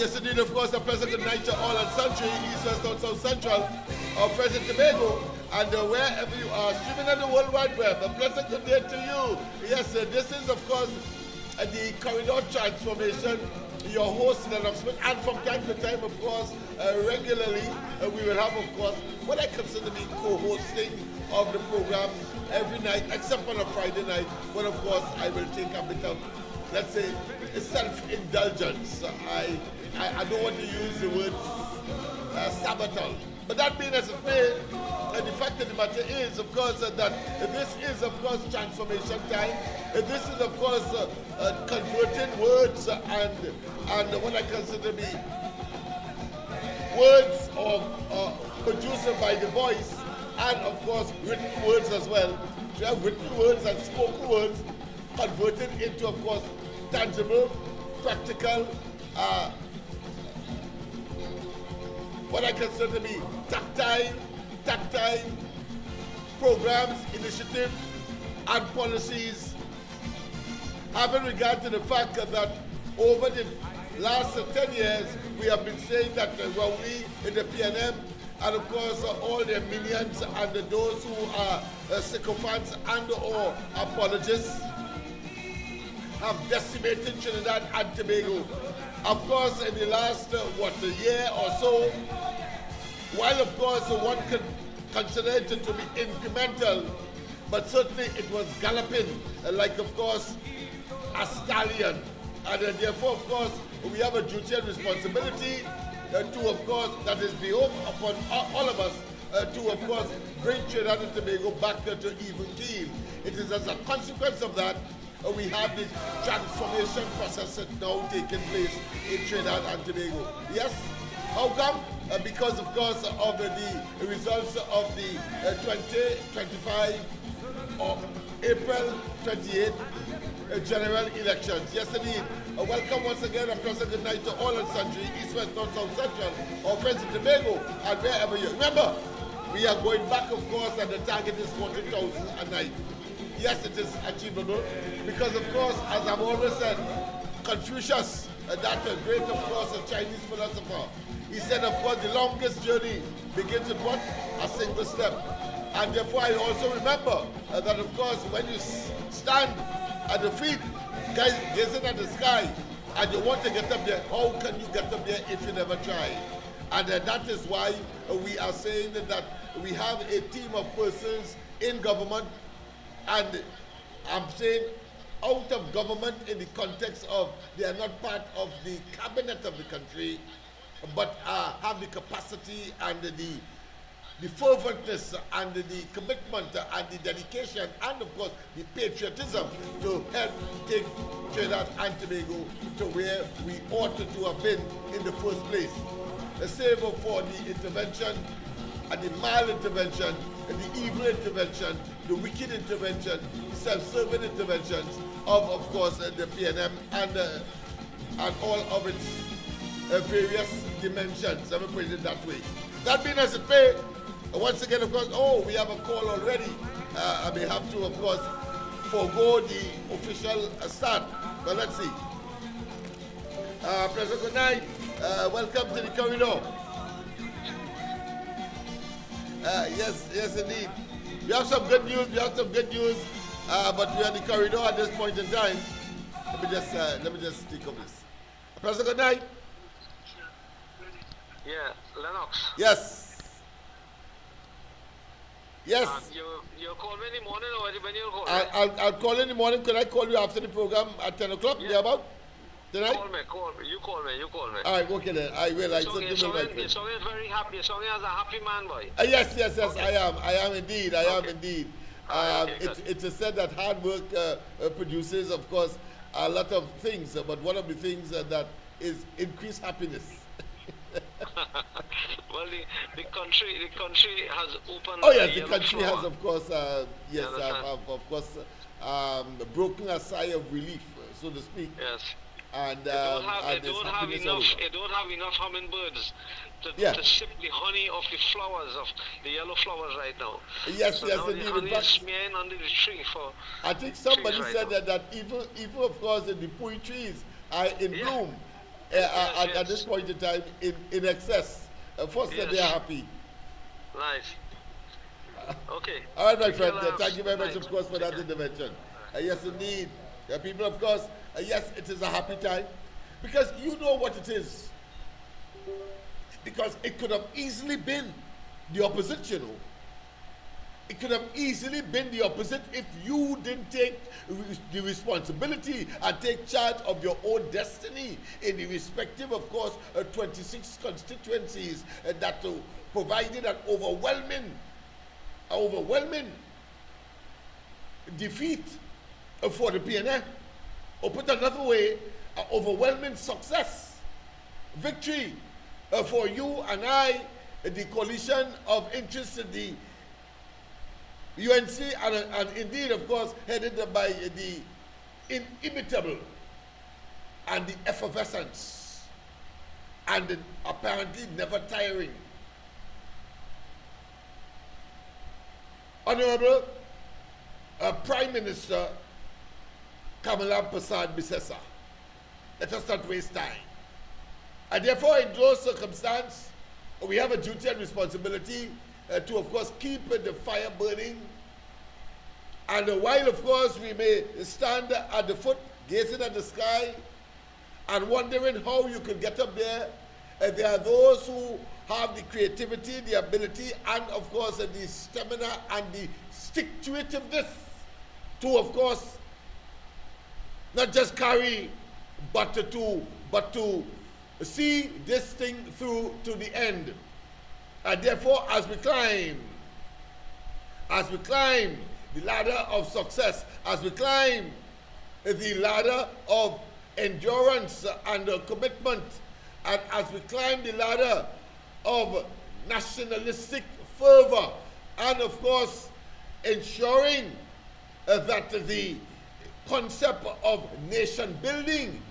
Yes, indeed, of course, a pleasant good night to all and sundry, East, West, North, South, Central, of President Tobago, and wherever you are, streaming on the World Wide Web. A pleasant good day to you. Yes, this is, of course, the Corridor Transformation, your host, Lennox, and from time to time, of course, regularly, we will have, of course, what I consider to be co-hosting of the program every night, except on a Friday night, when, of course, I will take a bit of, let's say, self-indulgence. I don't want to use the word sabotage. But that being as it may, the fact of the matter is, of course, that this is, of course, transformation time. This is, of course, converting words and what I consider to be words produced by the voice, and, of course, written words as well. We have written words and spoken words converted into, of course, tangible, practical, what I consider to be tactile programs, initiatives, and policies, having regard to the fact that over the last 10 years, we have been saying that we in the PNM, and of course all their minions and those who are sycophants and or apologists, have decimated Trinidad and Tobago. Of course, in the last, a year or so, while of course one could consider it to be incremental, but certainly it was galloping like, of course, a stallion. And therefore, of course, we have a duty and responsibility to, of course, that is beholden upon all of us to, of course, bring Trinidad and Tobago back to even keel. It is as a consequence of that we have this transformation process now taking place in Trinidad and Tobago. Yes, how come? Because, of course, of the results of the 2025 or April 28th general elections. Yes, indeed. Welcome once again, a pleasant good night to all and sundry, East, West, North, South, Central, our friends in Tobago, and wherever you remember, we are going back, of course, and the target is 40,000 a night. Yes, it is achievable because, of course, as I've always said, Confucius, that great, of course, Chinese philosopher, he said, of course, the longest journey begins with what? A single step. And therefore, I also remember that, of course, when you stand at the feet, guys gazing at the sky, and you want to get up there, how can you get up there if you never try? And that is why we are saying that we have a team of persons in government, and I'm saying out of government in the context of they are not part of the cabinet of the country, but have the capacity and the ferventness and the commitment and the dedication and, of course, the patriotism to help take Trinidad and Tobago to where we ought to have been in the first place. A savor for the intervention and the malintervention, and the evil intervention, the wicked intervention, self-serving interventions of course, the PNM and all of its various dimensions. Let me put it that way. That being as it may, once again, of course, we have a call already. I may have to, of course, forego the official start. But let's see. President, good night. Welcome to the corridor. Yes, indeed. We have some good news. But we are in the corridor at this point in time. Let me just take up this. President, good night. Yeah, Lennox. Yes. You call me in the morning or when you call me? I'll call in the morning. Could I call you after the program at 10 o'clock? Yeah. About? Tonight? Call me. You call me. All right, okay then. I will. Your song is very happy. Your song is a happy man, boy. Yes. Okay. I am indeed. Okay, it is said that hard work produces, of course, a lot of things. But one of the things that is increased happiness. Well, the country has opened. Oh yes, the country has, of course, broken a sigh of relief, so to speak. Yes. And they don't have enough hummingbirds to sip the honey of the flowers, of the yellow flowers right now. Yes, so yes, now indeed. the honey is smearing under the tree for. I think somebody said that even of course the pui trees are in bloom. at this point in time in excess. First, that they are happy. Nice. Okay. All right, my friend. Thank you very much, of course, for that intervention. Yes, indeed. People, of course, yes, it is a happy time because you know what it is. Because it could have easily been the opposite, you know. It could have easily been the opposite if you didn't take the responsibility and take charge of your own destiny in the respective, of course, 26 constituencies that provided an overwhelming defeat for the PNF. Or put another way, overwhelming success, victory for you and I, the coalition of interests in the UNC, and indeed, of course, headed by the inimitable and the effervescence and the apparently never tiring Honorable Prime Minister Kamala Prasad Bisesa. Let us not waste time. And therefore, in those circumstances, we have a duty and responsibility to, of course, keep the fire burning. And while, of course, we may stand at the foot, gazing at the sky, and wondering how you could get up there, there are those who have the creativity, the ability, and, of course, the stamina and the stick-to-itiveness to, of course, not just carry, but to see this thing through to the end. And therefore, as we climb the ladder of success, as we climb the ladder of endurance and commitment, and as we climb the ladder of nationalistic fervor, and of course, ensuring that the concept of nation building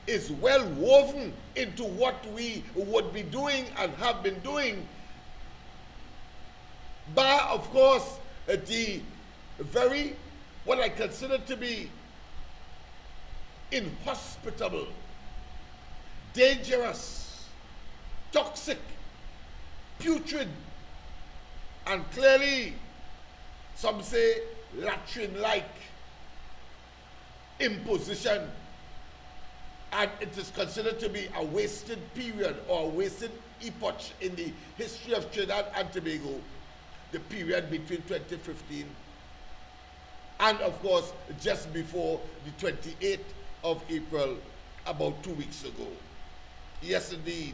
is well woven into what we would be doing and have been doing, bar, of course, the very, what I consider to be inhospitable, dangerous, toxic, putrid, and clearly, some say, latrine-like imposition. And it is considered to be a wasted period or a wasted epoch in the history of Trinidad and Tobago, the period between 2015 and, of course, just before the 28th of April, about 2 weeks ago. Yes, indeed.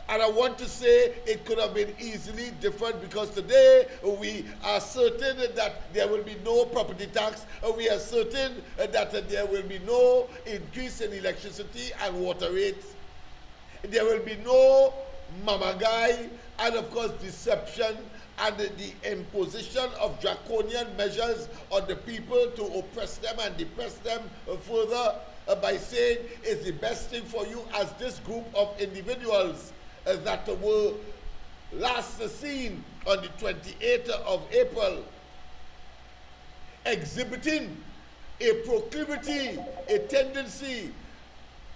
And I want to say it could have been easily different, because today we are certain that there will be no property tax. We are certain that there will be no increase in electricity and water rates. There will be no mamagai and, of course, deception and the imposition of draconian measures on the people to oppress them and depress them further by saying it's the best thing for you, as this group of individuals that were last seen on the 28th of April, exhibiting a proclivity, a tendency,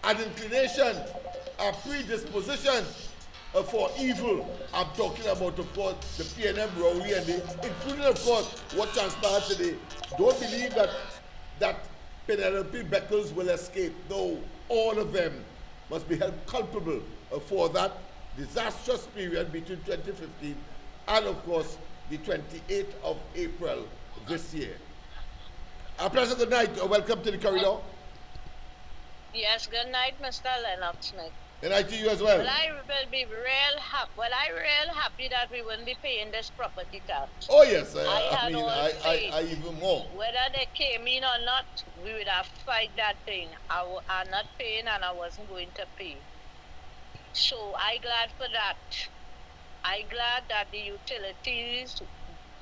an inclination, a predisposition for evil. I'm talking about, of course, the PNM Rowley, and including, of course, what transpired today. Don't believe that Penelope Beckles will escape. No, all of them must be held culpable for that disastrous period between 2015 and, of course, the 28th of April this year. A pleasant good night. Welcome to the corridor. Yes, good night, Mr. Lennox Smith. Good night to you as well. Well, I will be real happy. Well, I'm real happy that we wouldn't be paying this property tax. Oh yes, I even more. Whether they came in or not, we would have fight that thing. I'm not paying, and I wasn't going to pay. So I'm glad for that. I'm glad that the utilities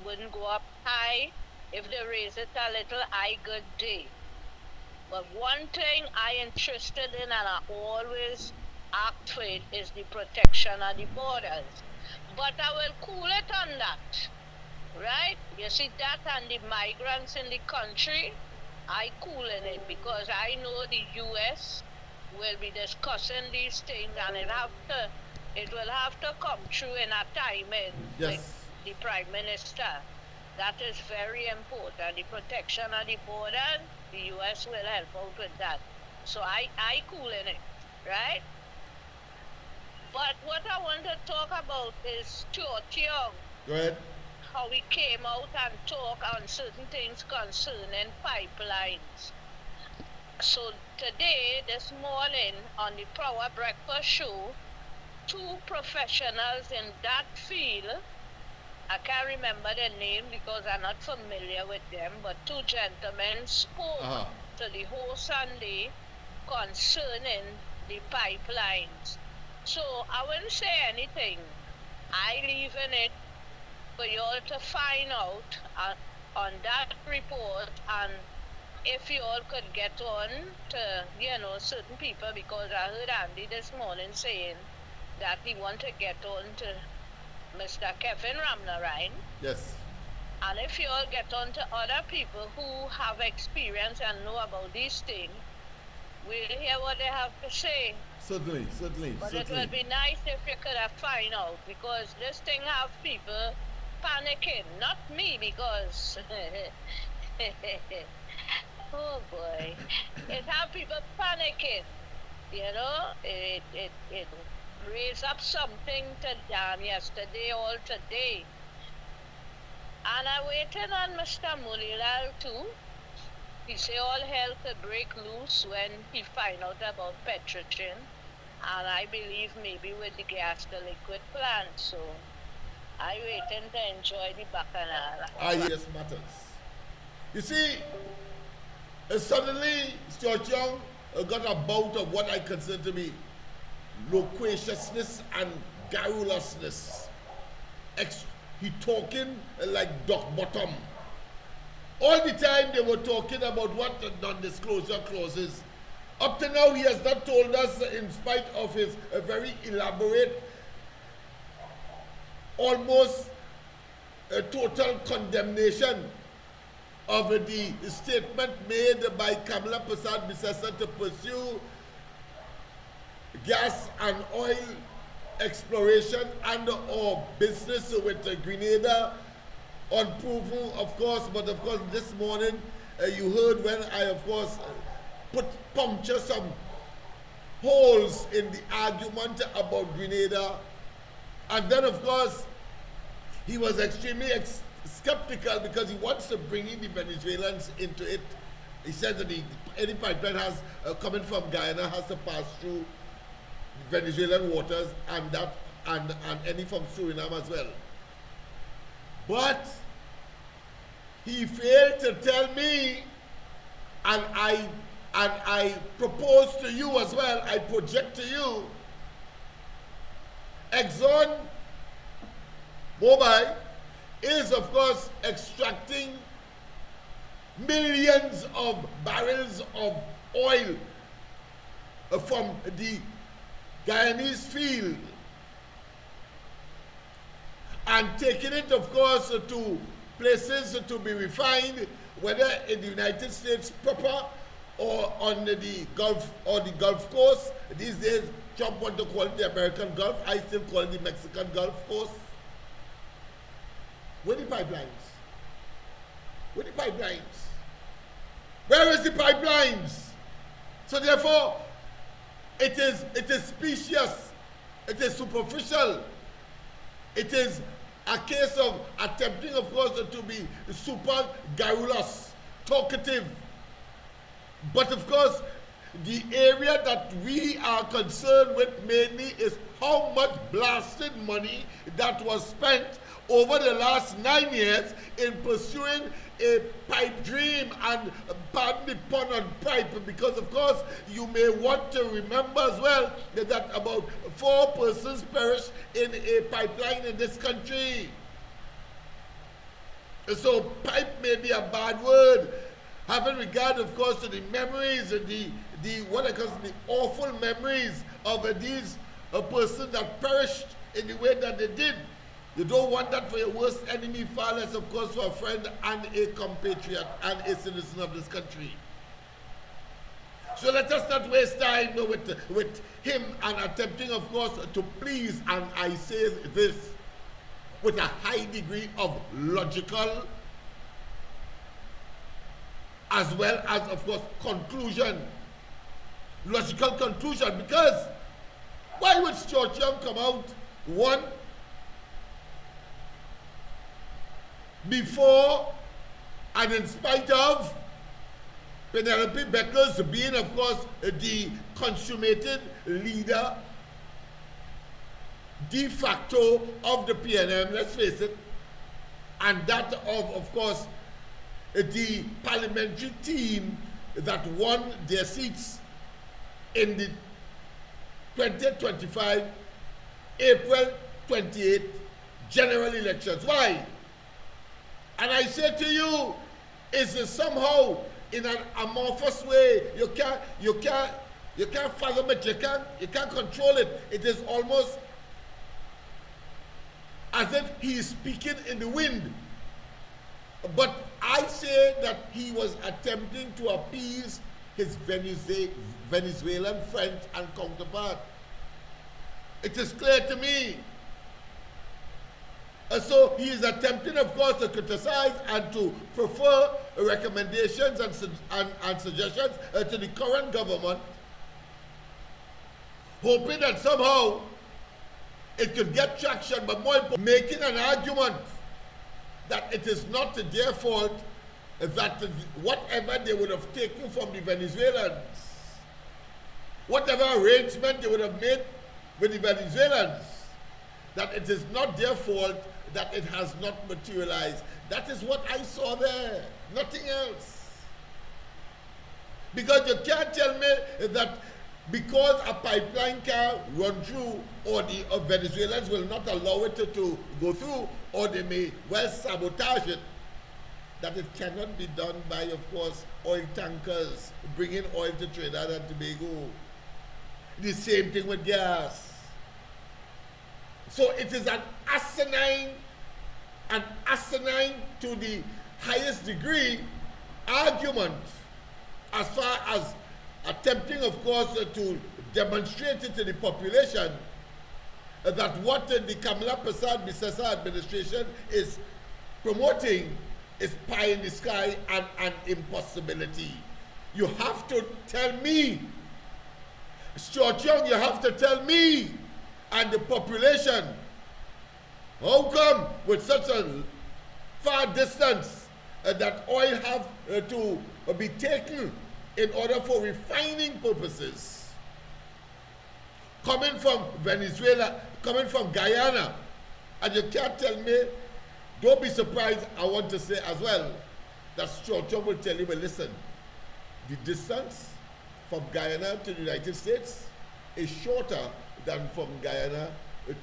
wouldn't go up high. If they raise it a little, I good day. But one thing I'm interested in, and I always act for it, is the protection of the borders. But I will cool it on that, right? You see that, and the migrants in the country, I cool in it, because I know the U.S. will be discussing these things, and it will have to come through in a timing with the Prime Minister. That is very important. The protection of the border, the U.S. will help out with that. So I cool in it, right? But what I want to talk about is Stuart Young. Go ahead. How he came out and talked on certain things concerning pipelines. So today, this morning, on the Power Breakfast Show, two professionals in that field, I can't remember their name because I'm not familiar with them, but two gentlemen spoke to the whole Sunday concerning the pipelines. So I wouldn't say anything. I leave in it for you all to find out on that report, and if you all could get on to, certain people, because I heard Andy this morning saying that he want to get on to Mr. Kevin Ramnarine. Yes. And if you all get on to other people who have experience and know about these things, we'll hear what they have to say. Certainly. But it would be nice if you could have find out, because this thing have people panicking. Not me, because oh boy, it have people panicking. It raised up something to yesterday or today. And I'm waiting on Mr. Mulilal too. He say all hell could break loose when he find out about Petrotrin. And I believe maybe with the gas to liquid plant. So I waiting to enjoy the bacchanal. Yes, matters. You see, suddenly Stuart Young got a bout of what I consider to be loquaciousness and garrulousness. He talking like Doc Bottom. All the time they were talking about what the non-disclosure clauses. Up to now, he has not told us, in spite of his very elaborate, almost total condemnation of the statement made by Kamala Prasad-Bissessar to pursue gas and oil exploration and or business with Grenada, unproven, of course. But of course, this morning you heard when I, of course, puncture some holes in the argument about Grenada. And then, of course, he was extremely skeptical because he wants to bring in the Venezuelans into it. He said that any pipeline has coming from Guyana has to pass through Venezuelan waters, and any from Suriname as well. But he failed to tell me, and I propose to you as well, I project to you, Exxon Mobil is, of course, extracting millions of barrels of oil from the Guyanese field and taking it, of course, to places to be refined, whether in the United States proper or on the Gulf or the Gulf Coast. These days, Trump wants to call it the American Gulf. I still call it the Mexican Gulf Coast. Where are the pipelines? Where are the pipelines? Where is the pipelines? So therefore, it is specious. It is superficial. It is a case of attempting, of course, to be super garrulous, talkative. But of course, the area that we are concerned with mainly is how much blasted money that was spent over the last 9 years in pursuing a pipe dream, and pardon the pun on pipe, because of course you may want to remember as well that about 4 persons perished in a pipeline in this country. So pipe may be a bad word, having regard, of course, to the memories, the what I call the awful memories of these persons that perished in the way that they did. You don't want that for your worst enemy, far less, of course, for a friend and a compatriot and a citizen of this country. So let us not waste time with him and attempting, of course, to please, and I say this with a high degree of logical as well as, of course, conclusion. Logical conclusion, because why would Stuart Young come out, one, before and in spite of Penelope Beckers being, of course, the consummated leader de facto of the PNM, let's face it, and that of course, the parliamentary team that won their seats in the 2025 April 28th general elections. Why? And I say to you, is somehow in an amorphous way. You can't fathom it. You can't control it. It is almost as if he is speaking in the wind. But I say that he was attempting to appease his Venezuelan friend and counterpart. It is clear to me. So he is attempting, of course, to criticize and to prefer recommendations and suggestions to the current government, hoping that somehow it could get traction, but more importantly, making an argument that it is not their fault that whatever they would have taken from the Venezuelans, whatever arrangement they would have made with the Venezuelans, that it is not their fault that it has not materialized. That is what I saw there, nothing else. Because you can't tell me that because a pipeline can run through, or the Venezuelans will not allow it to go through, or they may well sabotage it, that it cannot be done by, of course, oil tankers bringing oil to Trinidad and Tobago. The same thing with gas. So it is an asinine to the highest degree argument as far as attempting, of course, to demonstrate it to the population that what the Kamala Persad-Bissessar administration is promoting is pie in the sky and an impossibility. You have to tell me, Stuart Young, you have to tell me and the population, how come with such a far distance that oil have to be taken in order for refining purposes, coming from Venezuela, coming from Guyana, and you can't tell me, don't be surprised, I want to say as well, that Stuart Young will tell you, well, listen, the distance from Guyana to the United States is shorter than from Guyana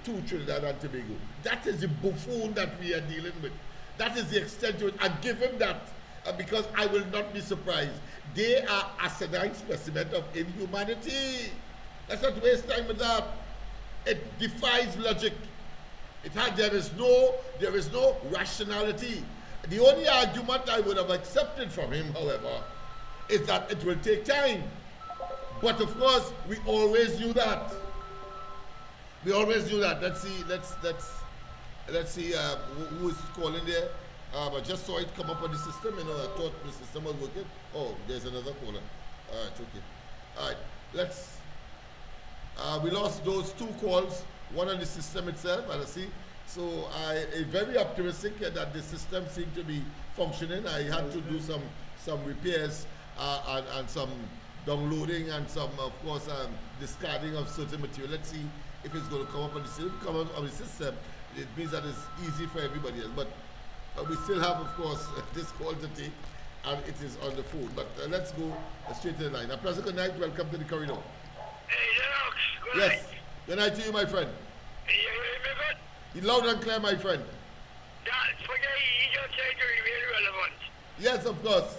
to Trinidad and Tobago. That is the buffoon that we are dealing with. That is the extent to it. I give him that because I will not be surprised. They are asinine specimen of inhumanity. Let's not waste time with that. It defies logic. There is no rationality. The only argument I would have accepted from him, however, is that it will take time. But of course, we always knew that. We always knew that. Let's see who is calling there. I just saw it come up on the system. I thought the system was working. Oh, there's another caller. All right, okay. All right, we lost those two calls, one on the system itself, and I see. So I'm very optimistic that the system seemed to be functioning. I had to do some repairs and some downloading and some, of course, discarding of certain material. Let's see if it's going to come up on the system. Come up on the system, it means that it's easy for everybody else. But we still have, of course, this call to take, and it is on the phone. But let's go straight to the line. A pleasant good night. Welcome to the corridor. Hey, Lennox. Good Yes. night. Good night to you, my friend. You hear me good? You loud and clear, my friend. That, forget he just said to remain relevant. Yes, of course.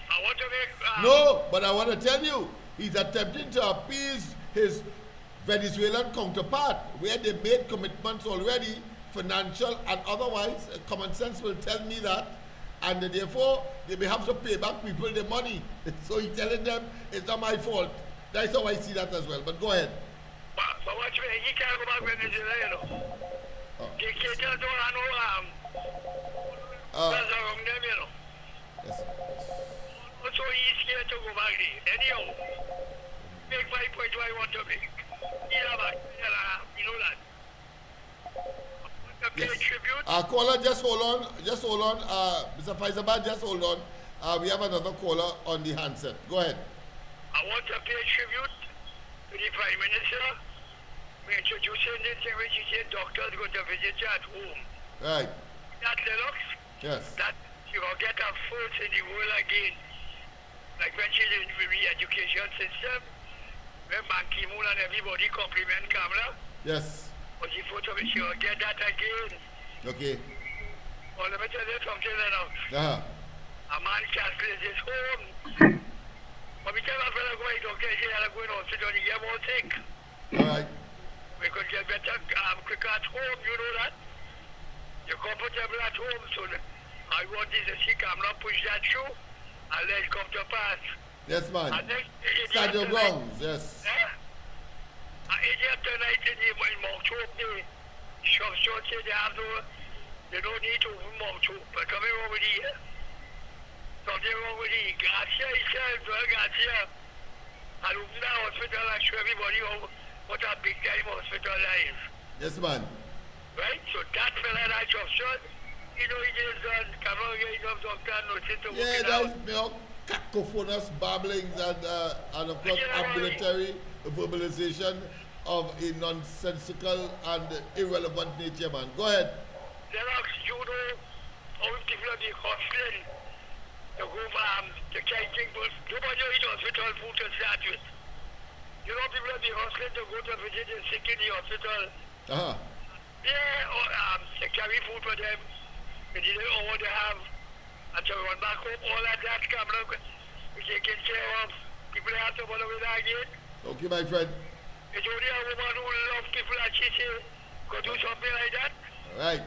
I want to make... No, but I want to tell you, he's attempting to appease his Venezuelan counterpart, where they made commitments already, financial and otherwise. Common sense will tell me that. and therefore they may have to pay back people the money. So he's telling them it's not my fault. That's how I see that as well. But go ahead. But watch me, he can't go back Venezuela, you know. The dictators don't have no that's wrong them, you know. Yes. So he's scared to go back there. Anyhow, make my point where I want to make. You know that. Yes. Caller, just hold on. Mr. Faizabad, just hold on. We have another caller on the handset. Go ahead. I want to pay tribute to the Prime Minister. We're introducing this thing which he said doctors go to visit you at home. Right. That Lennox, Yes. that you will get a first in the world again. Like when she's in the education system, when Ban Ki-moon and everybody compliment Kamala. Yes. But the photo which you will get that again. Okay. Well, let me tell you something, Lennox. A man can't place his home. But we tell my fellow go to okay, he had to go in hospital and he get more sick. All right. We could get better quicker at home, you know that? You're comfortable at home, so I want this to see I'm not push that through and let it come to pass. Yes, man. Stand your grounds, yes. Idiot tonight in Mount Hope, short say they don't need to Mount Hope, but coming over here. Something wrong with the Garcia himself, Garcia. And open the hospital and show everybody what a big time hospital life. Yes, man. Right? So that fella that job shot, you know, he just come on, get enough doctor, no sit to work it out. Yeah, cacophonous babblings and of course ambulatory verbalization of a nonsensical and irrelevant nature, man. Go ahead. Lennox, you know how people are being hustling to go to try things, nobody eat hospital food to start with. You know people are being hustling to go to visit the sick in the hospital. Yeah, to carry food for them. They didn't know what they have. And to run back home, all of that come look. We taking care of. People have to follow with that again. Okay, my friend. It's only a woman who loves people and she say, go do something like that. All right.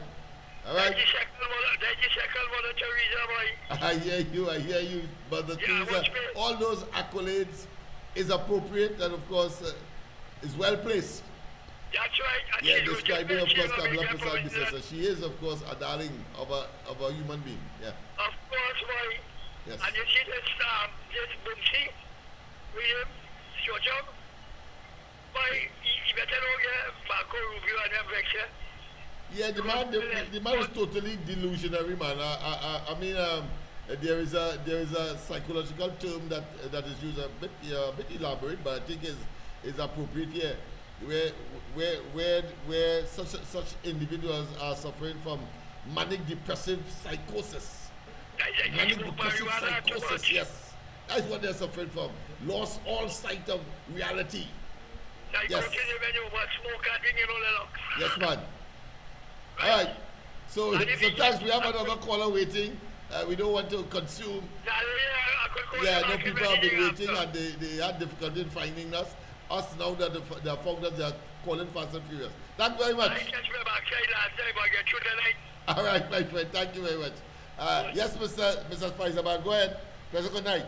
All right. That's the second Mother Teresa, boy. I hear you. But the Teresa, all those accolades is appropriate and of course is well placed. That's right. And yeah, describing of course Kamala Prasad, she is of course a darling of a human being. Yeah. Of course, boy. Yes. And you see this Bumsy, William, Shojam, boy, he better not get Marco Rubio and them vexer. Yeah, the man is totally delusionary, man. I mean, there is a psychological term that is used a bit elaborate, but I think is appropriate here, where such individuals are suffering from manic depressive psychosis. Manic depressive psychosis, yes, that's what they're suffering from. Lost all sight of reality. Yes. Yes, man. All right. So sometimes we have another caller waiting. We don't want to consume. Yeah, no, people have been waiting and they had difficulty in finding us. Us now that they have found us, they are calling fast and furious. Thank you very much. All right, my friend. Thank you very much. Yes, Mr. Faizabad, go ahead. Pleasant good night.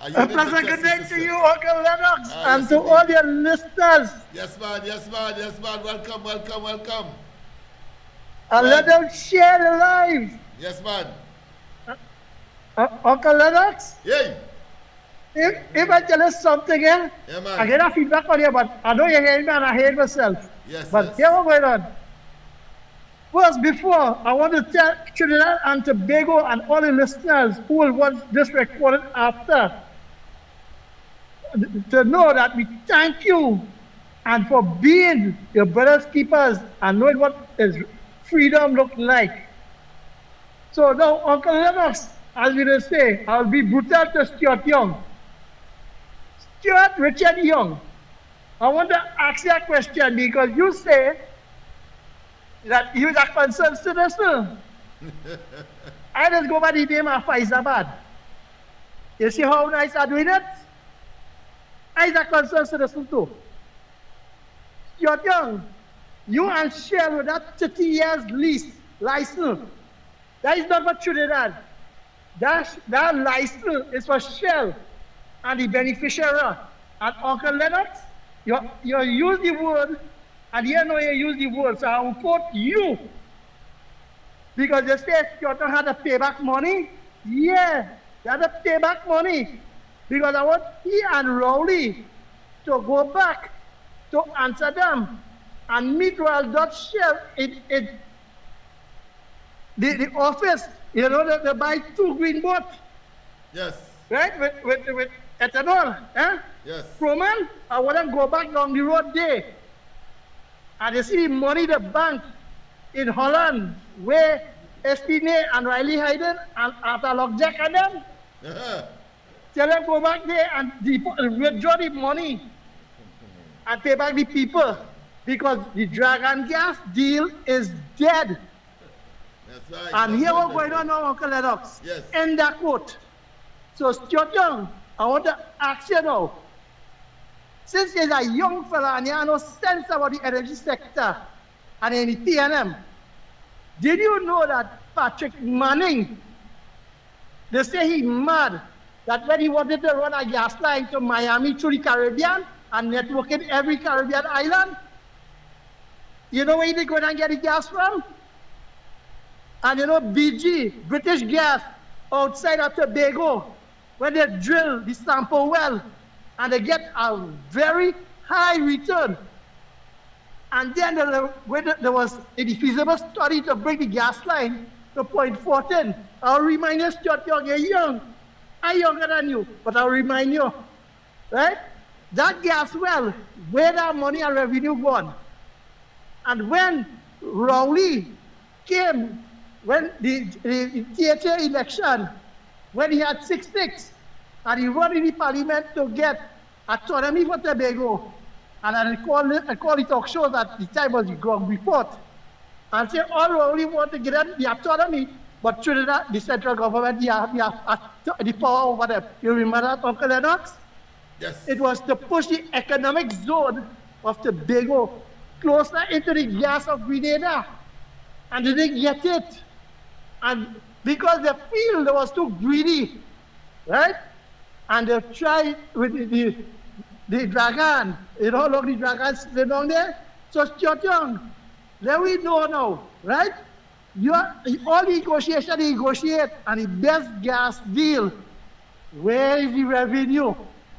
A pleasant good night to you, Uncle Lennox, and to all your listeners. Yes, man. Welcome. And let them share the live. Yes, man. Uncle Lennox? Yeah. If I tell you something, yeah, man. I get a feedback on you, but I know you hear me and I hear myself. Yes, but here what's going on. First, before, I want to tell Trinidad and Tobago and all the listeners who will watch this recording after to know that we thank you and for being your brothers keepers and knowing what is freedom look like. So now, Uncle Lennox, as we will say, I'll be brutal to Stuart Young. Stuart Richard Young, I want to ask you a question because you say that he was a concerned citizen. I just go by the name of Faizabad. You see how nice I'm doing it? I'm a concerned citizen too. Stuart Young, you and Shell with that 30 years lease license That is not for Trinidad. That license is for Shell and the beneficiary. And Uncle Lennox, you use the word, and you know you use the word, so I will quote you. Because they say Kyoto had to pay back money. Yeah, they had to pay back money. Because I want he and Rowley to go back to Amsterdam and meet Royal Dutch Shell in the office, you know, they buy 2 green boats. Yes. Right? With ethanol. Eh? Yes. Proman, I want them go back down the road there. And you see the money the bank in Holland, where Estine and Riley Hayden and Arthur Jack and them. Tell them go back there and withdraw the money and pay back the people. Because the Dragon gas deal is dead. That's right. And here what's going on now, Uncle Lennox. Yes. End that quote. So, Stuart Young, I want to ask you now. Since you're a young fella and you have no sense about the energy sector and any P&M, did you know that Patrick Manning, they say he's mad that when he wanted to run a gas line to Miami through the Caribbean and networking every Caribbean island, you know where he go and get the gas from? And you know BG, British Gas, outside of Tobago, when they drill the sample well, and they get a very high return. And then there was a feasible study to bring the gas line to Point 14. I'll remind you, Stuart Young, you're young. I'm younger than you, but I'll remind you, right? That gas well, where that money and revenue gone? And when Rowley came, when the theatre election, when he had 6-6, and he run in the parliament to get autonomy for Tobago, and I call the talk show that the time was the Grog report, and say all Rowley want to get the autonomy, but Trinidad, the central government, the power over them. You remember that, Uncle Lennox? Yes. It was to push the economic zone of Tobago closer into the gas of Grenada, and they didn't get it. And because the field was too greedy, right? And they tried with the dragon, you know, look, the dragon sitting down there. So Stuart Young, let we know now, right? All the negotiation, they negotiate, and the best gas deal, where is the revenue?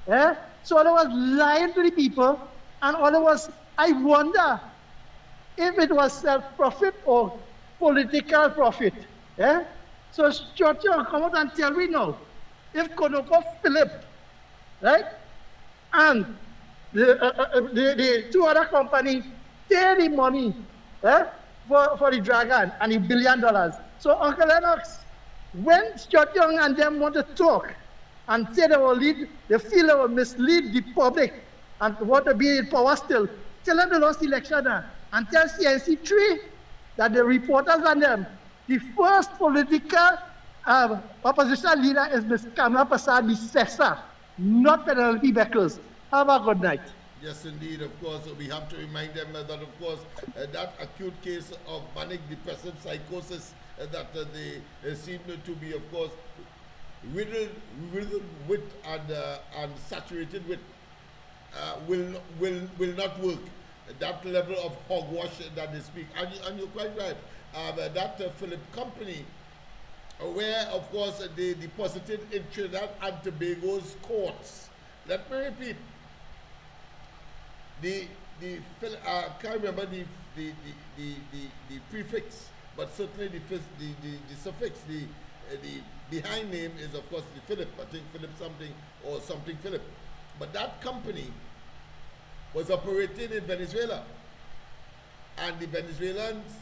Eh? So there was lying to the people, and all there was, I wonder if it was self-profit or political profit. Eh? So Stuart Young, come out and tell me now, if Conoco Philip, right, and the 2 other companies pay the money for the Dragon and the $1 billion. So Uncle Lennox, when Stuart Young and them want to talk and say they feel they will mislead the public and want to be in power still, tell them they lost the election and tell CNC3 that the reporters and them, the first political opposition leader is Ms. Kamala Prasad, the Cessa, not Penelope Beckles. Have a good night. Yes, indeed. Of course, we have to remind them that, of course, that acute case of manic depressive psychosis that they seem to be, of course, riddled with and saturated with will not work. That level of hogwash that they speak, and you're quite right. That Philip company, where of course they deposited in Trinidad and Tobago's courts. Let me repeat. I can't remember the prefix, but certainly the suffix, the behind name is of course the Philip. I think Philip something or something Philip. But that company was operating in Venezuela, and the Venezuelans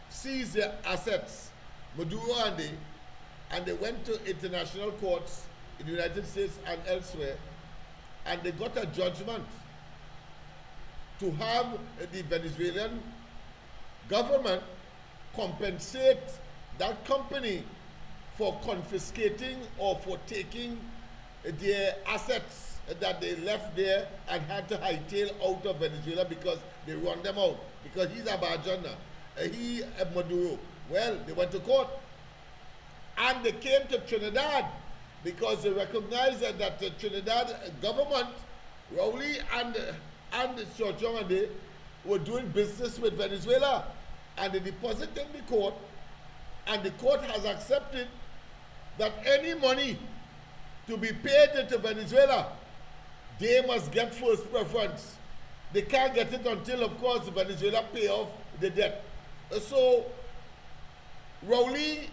seized their assets, Maduro and they went to international courts in the United States and elsewhere, and they got a judgment to have the Venezuelan government compensate that company for confiscating or for taking their assets that they left there and had to hightail out of Venezuela because they run them out. Because he's a Bajana. Maduro. Well, they went to court. And they came to Trinidad because they recognized that the Trinidad government, Rowley and Sir John and they were doing business with Venezuela. And they deposited in the court, and the court has accepted that any money to be paid into Venezuela, they must get first preference. They can't get it until, of course, Venezuela pay off the debt. So, Rowley,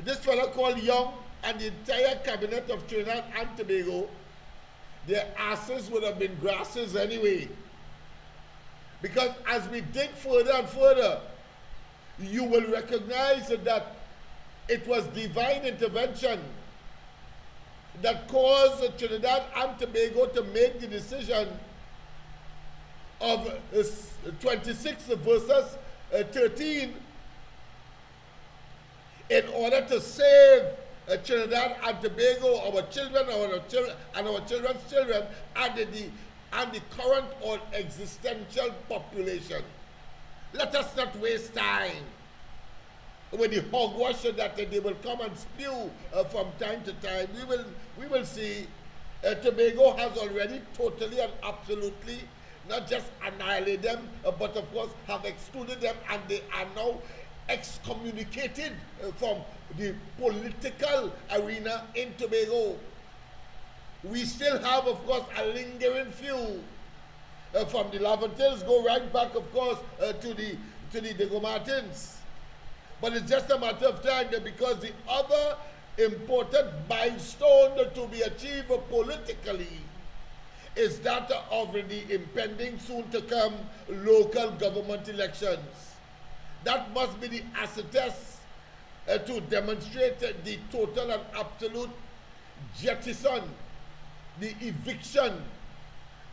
this fellow called Young, and the entire cabinet of Trinidad and Tobago, their asses would have been grasses anyway. Because as we dig further and further, you will recognize that it was divine intervention that caused Trinidad and Tobago to make the decision of 26 versus 13 in order to save Trinidad and Tobago, our children, and our children's children, and the current or existential population. Let us not waste time with the hogwash that they will come and spew from time to time. We will see Tobago has already totally and absolutely not just annihilated them, but of course have excluded them, and they are now excommunicated from the political arena in Tobago. We still have, of course, a lingering few from the Laventils, go right back, of course, to the Diego Martins. But it's just a matter of time, because the other important milestone to be achieved politically is that of the impending, soon-to-come local government elections. That must be the acetes to demonstrate the total and absolute jettison, the eviction,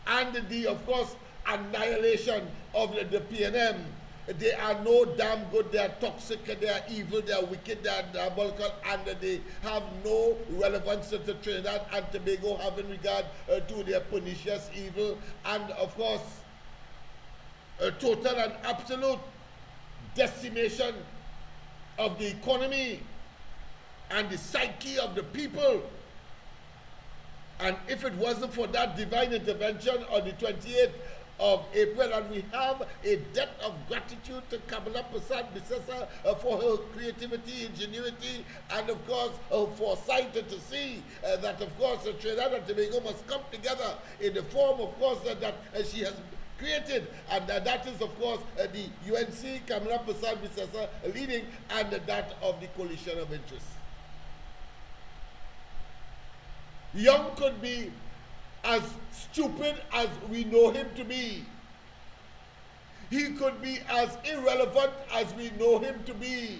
and the, of course, annihilation of the PNM. They are no damn good, they are toxic, they are evil, they are wicked, they are diabolical, and they have no relevance to Trinidad and Tobago having regard to their pernicious evil, and of course, a total and absolute decimation of the economy and the psyche of the people. And if it wasn't for that divine intervention on the 28th of April, and we have a debt of gratitude to Kamala Prasad Bisesa for her creativity, ingenuity, and of course her foresight to see that, of course, Trinidad and Tobago must come together in the form, of course, that she has created, and that is, of course, the UNC Kamala Prasad Bisesa leading, and that of the coalition of interest. Young could be as stupid as we know him to be. He could be as irrelevant as we know him to be.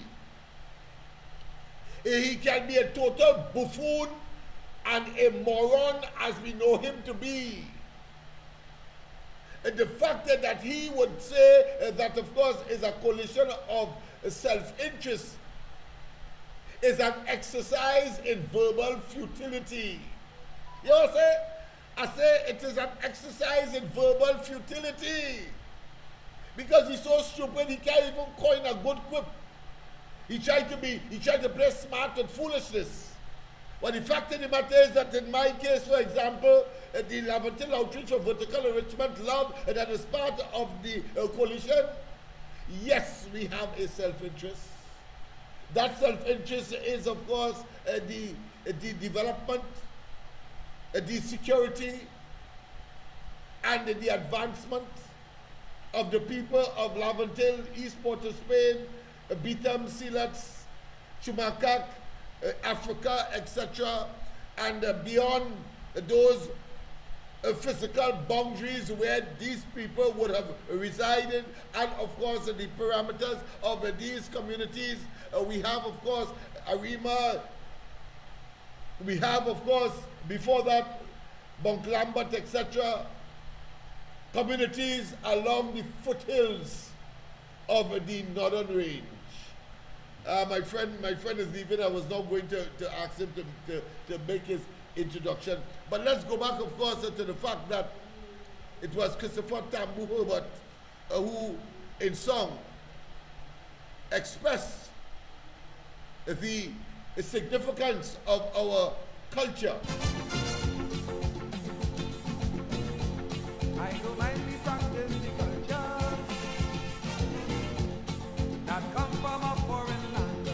He can be a total buffoon and a moron as we know him to be. The fact that he would say that, of course, is a coalition of self-interest is an exercise in verbal futility. You know what I say? I say it is an exercise in verbal futility. Because he's so stupid, he can't even coin a good quip. He tried to play smart with foolishness. But the fact of the matter is that in my case, for example, the Laventil Outreach for Vertical Enrichment Love that is part of the coalition, yes, we have a self-interest. That self-interest is, of course, the development, the security, and the advancement of the people of Laventil, East Port of Spain, Bitam, Silats, Chumakak, Africa, etc., and beyond those physical boundaries where these people would have resided, and of course the parameters of these communities. We have, of course, Arima. We have, of course, before that, Bonklambert, etc., communities along the foothills of the northern range. My friend is leaving. I was not going to ask him to make his introduction. But let's go back, of course, to the fact that it was Christopher Tambu Herbert who, in song, expressed the significance of our culture. I don't mind we practice the culture that come from a foreign land,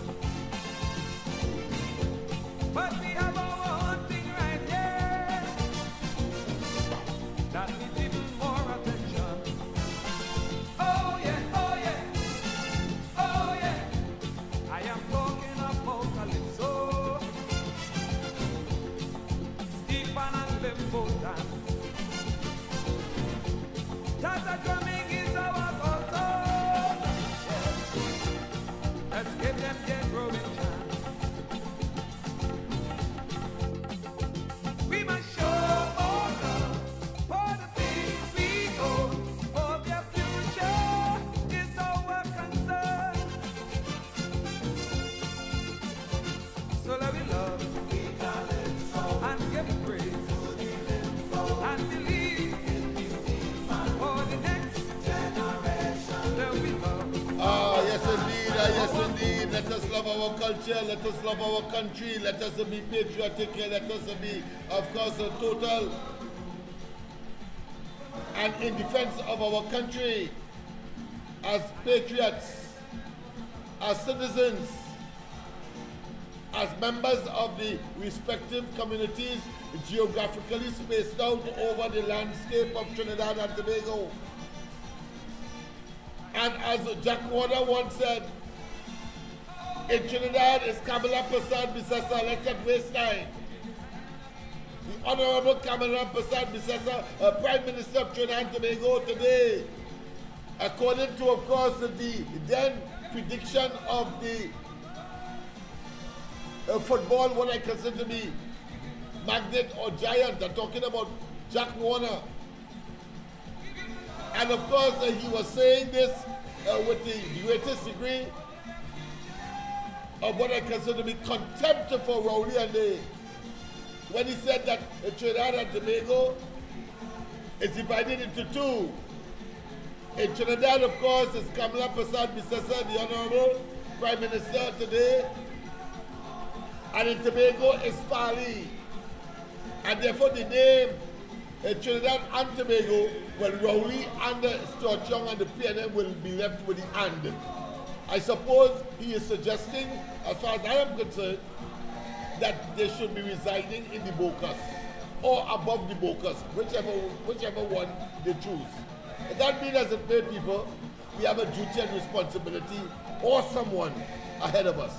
but we have our own thing right here that needs even more attention. Oh yeah, oh yeah, oh yeah. I am talking about calypso, steepan and limbo dance. Tata drumming is our culture. Let's give them their growing chance. We must show our love for the things we own, for their future is our concern. So let me love and give praise and believe for the next generation. Let me love. Yes indeed, yes indeed. Let us love our culture, let us love our country, let us be patriotic, let us be, of course, total and in defense of our country as patriots, as citizens, as members of the respective communities geographically spaced out over the landscape of Trinidad and Tobago. And as Jack Warner once said, in Trinidad is Kamala Prasad Bisesa, let's not waste time. The Honorable Kamala Prasad Bisesa, Prime Minister of Trinidad and Tobago today, according to, of course, the then prediction of the football, what I consider to be magnate or giant. I'm talking about Jack Warner. And of course, he was saying this with the greatest degree of what I consider to be contempt for Rowley and Day, when he said that Trinidad and Tobago is divided into two. In Trinidad, of course, is Kamala Prasad Bisesa, the Honorable Prime Minister today, and in Tobago is Fali. And therefore the name Trinidad and Tobago, well, Rowley and Stuart Young and the PNM will be left with the and. I suppose he is suggesting, as far as I am concerned, that they should be residing in the Bocas or above the Bocas, whichever one they choose. That means, as it may, people, we have a duty and responsibility or someone ahead of us.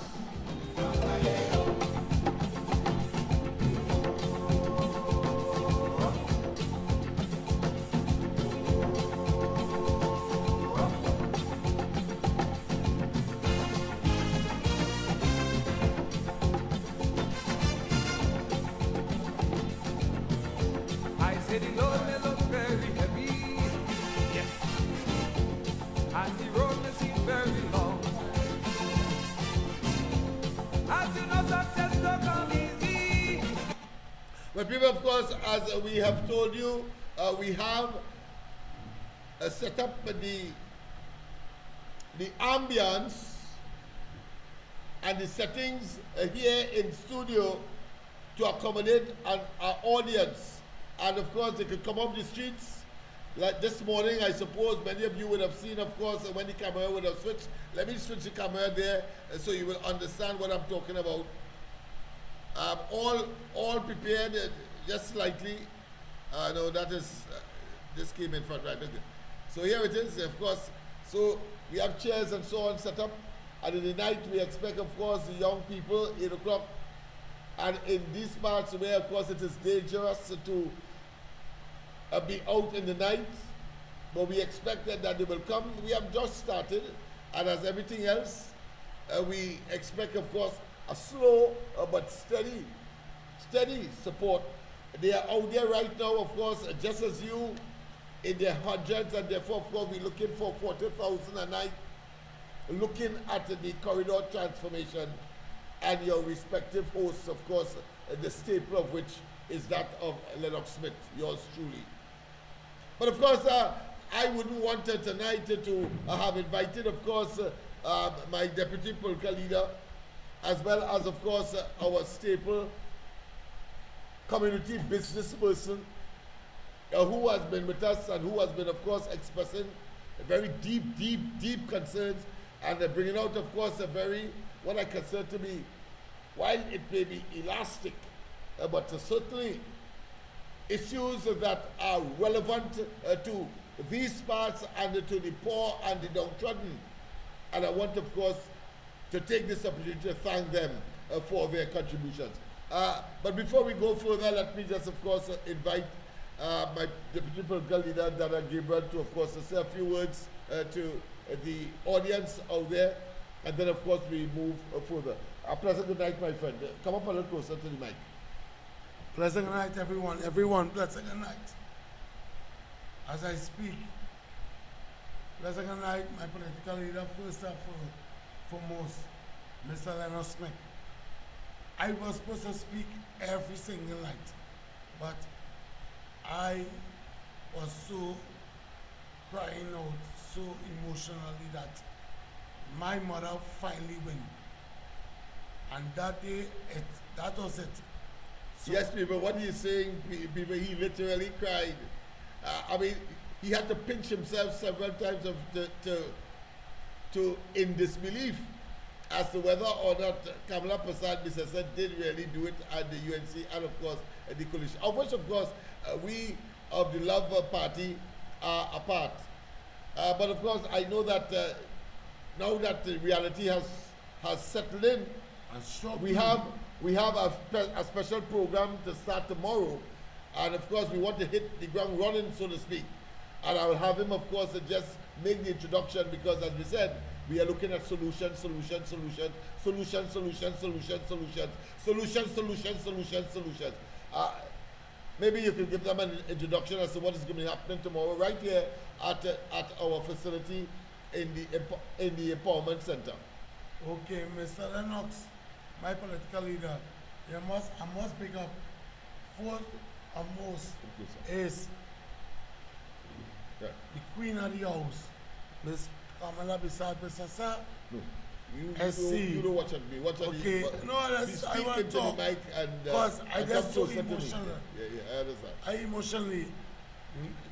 I said the load may look very heavy, yes, and the road may seem very long. As you know, success don't come easy. But people, of course, as we have told you, we have set up the ambience and the settings here in studio to accommodate our audience. And of course, they could come off the streets. Like this morning, I suppose many of you would have seen, of course, when the camera would have switched. Let me switch the camera there so you will understand what I'm talking about. All prepared, just slightly. No, that is, this came in front, right? So here it is, of course. So we have chairs and so on set up. And in the night, we expect, of course, the young people, 8 o'clock. And in these parts where, of course, it is dangerous to be out in the night, but we expected that they will come. We have just started, and as everything else, we expect, of course, a slow but steady support. They are out there right now, of course, just as you, in their hundreds, and therefore, of course, we're looking for 40,000 a night, looking at the corridor transformation and your respective hosts, of course, the staple of which is that of Lennox Smith, yours truly. But of course, I wouldn't want tonight to have invited, of course, my deputy political leader, as well as, of course, our staple community business person who has been with us and who has been, of course, expressing very deep concerns and bringing out, of course, a very, what I consider to be, while it may be elastic, but certainly issues that are relevant to these parts and to the poor and the downtrodden. And I want, of course, to take this opportunity to thank them for their contributions. But before we go further, let me just, of course, invite my Deputy Political Leader, Dada Gabriel, to, of course, say a few words to the audience out there. And then, of course, we move further. A pleasant good night, my friend. Come up a little closer to the mic. Pleasant good night, everyone. Everyone, pleasant good night. As I speak, pleasant good night, my political leader, first and foremost, Mr. Lennox Smith. I was supposed to speak every single night, but I was so crying out, so emotionally that my mother finally went. And that day, that was it. So yes, people, what he's saying, people, he literally cried. I mean, he had to pinch himself several times to in disbelief as to whether or not Kamala Prasad Bisesa did really do it at the UNC and, of course, the coalition, of which, of course, we of the Love Party are a part. But, of course, I know that now that the reality has settled in, we have a special program to start tomorrow, and of course we want to hit the ground running, so to speak. And I will have him, of course, to just make the introduction, because as we said, we are looking at solutions. Maybe you can give them an introduction as to what is going to be happening tomorrow right here at our facility in the Empowerment Center. okay, Mr. Lennox, my political leader, I must pick up first and most is Yeah. the Queen of the House, Miss Kamala Bisesa. No. SC. You don't watch at me. Watch at Okay, the, no, that's, I speak want to into talk. the mic and Because I and get come so closer to me. emotional. Yeah, I understand. I emotionally,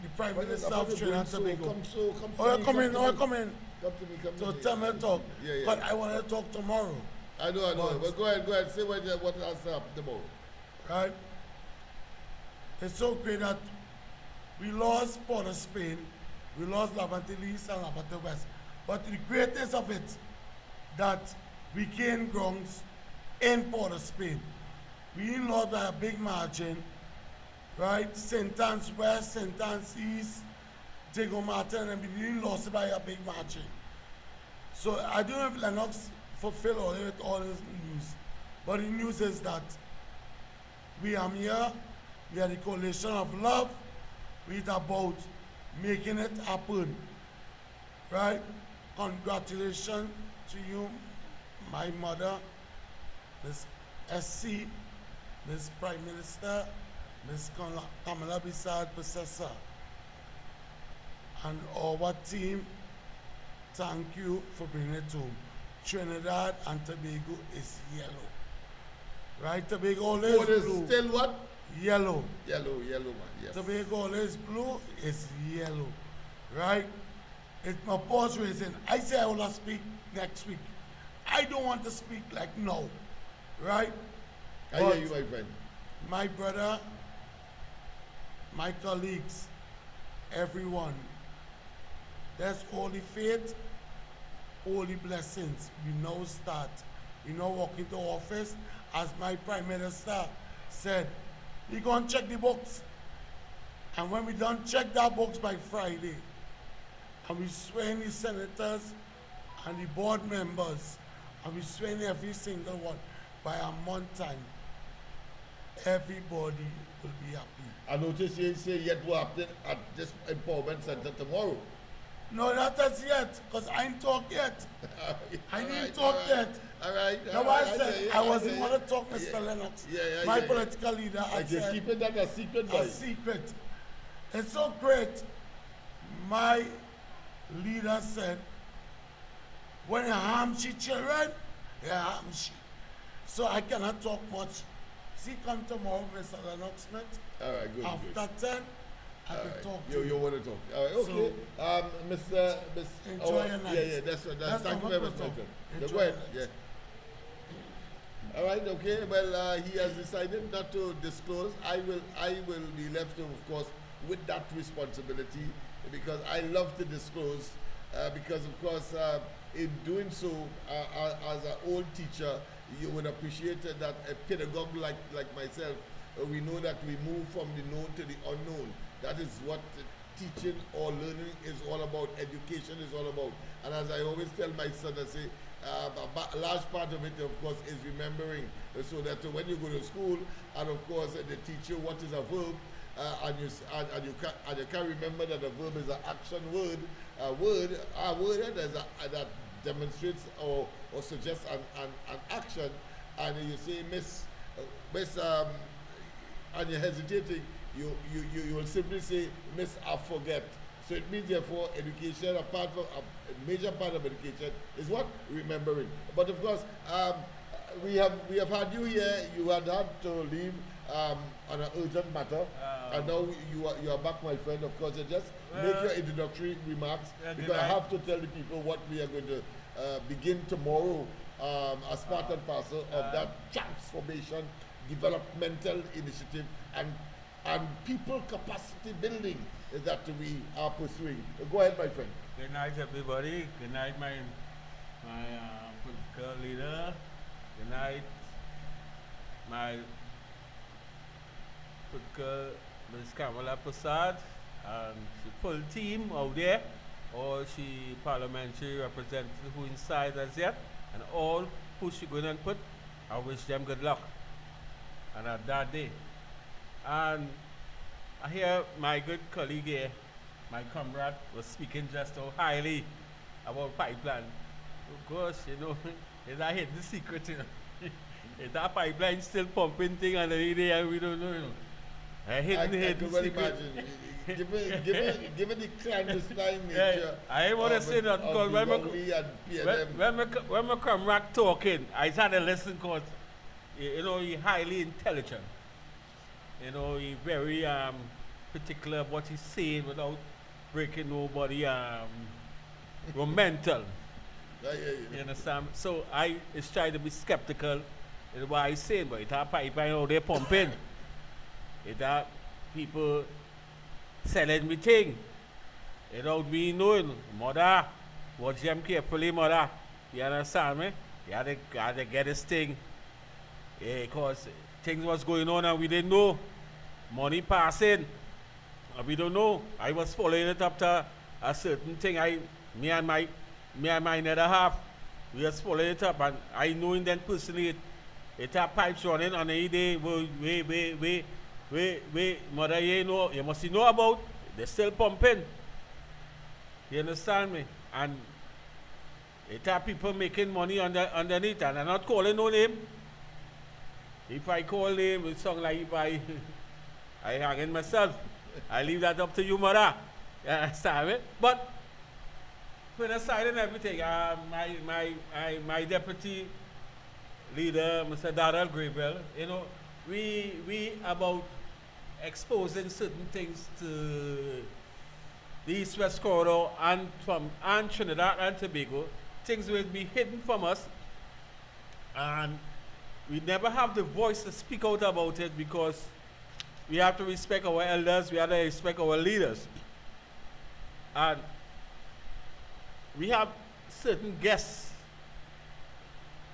the Prime But Minister about of the Trinidad and brain, Tobago. come to Oh, me, come in, to oh, me. come in. Come to me, come So to me. tell me to talk. Yeah, yeah. But I want to talk tomorrow, I know. But- But go ahead. Say what has happened tomorrow. right? It's so great that we lost Port of Spain, we lost Lavante East and Lavante West. But the greatness of it, that we gained grounds in Port of Spain. We lost by a big margin, right? St. Anne's West, St. Anne's East, Diego Martin, and we really lost it by a big margin. So I don't know if Lennox fulfill all his news, but the news is that we are here, we are the coalition of love, we are about making it happen, right? Congratulations to you, my mother, Miss SC, Miss Prime Minister, Miss Kamala Bisesa, and our team. Thank you for bringing it home. Trinidad and Tobago is yellow, right? Tobago always What is blue. still what? Yellow. Yellow, man. Yes. Tobago always blue is yellow, right? It's my pause reason. I say I will speak next week. I don't want to speak like now, right? I hear you, my friend. My brother, my colleagues, everyone, there's holy faith, holy blessings. We now start. We now walk into office, as my Prime Minister said, we go and check the books. And when we don't check that books by Friday, and we swear in the senators and the board members, and we swear in every single one, by a month time, everybody will be happy. I notice you say yet what happened at this Empowerment Center tomorrow. No, not as yet, because I ain't talk yet. I didn't talk yet. All right. Now I said I wasn't going to talk, Mr. Lennox. My yeah. political leader, I Like you're said, keeping that a secret, boy. a secret. It's so great. My leader said, when you harm she children, you harm she. So I cannot talk much. See, come tomorrow, Mr. Lennox Smith. All right, good. After 10, I All can right. talk to You you. want to talk? All right, okay. Miss. Enjoy your night. Yeah, that's right. That's Thank you all very my much, my talk. friend. Enjoy Go ahead. your night. Yeah. All right. Okay. Well, he has decided not to disclose. I will be left, of course, with that responsibility because I love to disclose. Because of course, in doing so, as an old teacher, you would appreciate that a pedagogue like myself, we know that we move from the known to the unknown. That is what teaching or learning is all about. Education is all about. And as I always tell my son, I say, a large part of it, of course, is remembering. So that when you go to school, and of course, they teach you what is a verb, and you can't remember that a verb is an action word. A word that demonstrates or suggests an action, and you say miss, and you're hesitating, you will simply say miss, I forget. So it means therefore education, apart from a major part of education, is what? Remembering. But of course, we have had you here. You had to leave on an urgent matter, and now you are back, my friend. Of course, you just make your introductory remarks because I have to tell the people what we are going to begin tomorrow as part and parcel of that transformation, developmental initiative, and people capacity building that we are pursuing. Go ahead, my friend. Good night, everybody. Good night, my political leader. Good night, my political Ms. Kamala Prasad and the full team out there, all she parliamentary representatives who inside as yet, and all who she going and put. I wish them good luck. And at that day. And I hear my good colleague here, my comrade, was speaking just so highly about pipeline. Of course, you know, is I hate the secret, you know. Is that pipeline still pumping thing underneath there and we don't know, you know. I hate the well secret. imagine, given the clandestine nature. I want to say that because when my comrade talking, I had to listen because, you know, he's highly intelligent. You know, he's very particular of what he's saying without breaking nobody mental. You understand? So I is trying to be skeptical in what he's saying, but it's a pipeline out there pumping. It's that people selling me thing. Without me knowing, mother, watch them carefully, mother. You understand me? You had to get this thing. Yeah, because things was going on and we didn't know. Money passing. And we don't know. I was following it up to a certain thing. Me and my other half, we was following it up and I knowing then personally it had pipes running on the day. Wait, mother, you must know about. They're still pumping. You understand me? And it have people making money underneath, and I'm not calling no name. If I call name, it sound like if I hanging myself. I leave that up to you, mother. You understand me? But put aside and everything, my deputy leader, Mr. Darrell Gabriel, you know, we about exposing certain things to the East-West corridor and Trinidad and Tobago. Things will be hidden from us, and we never have the voice to speak out about it because we have to respect our elders, we have to respect our leaders. And we have certain guests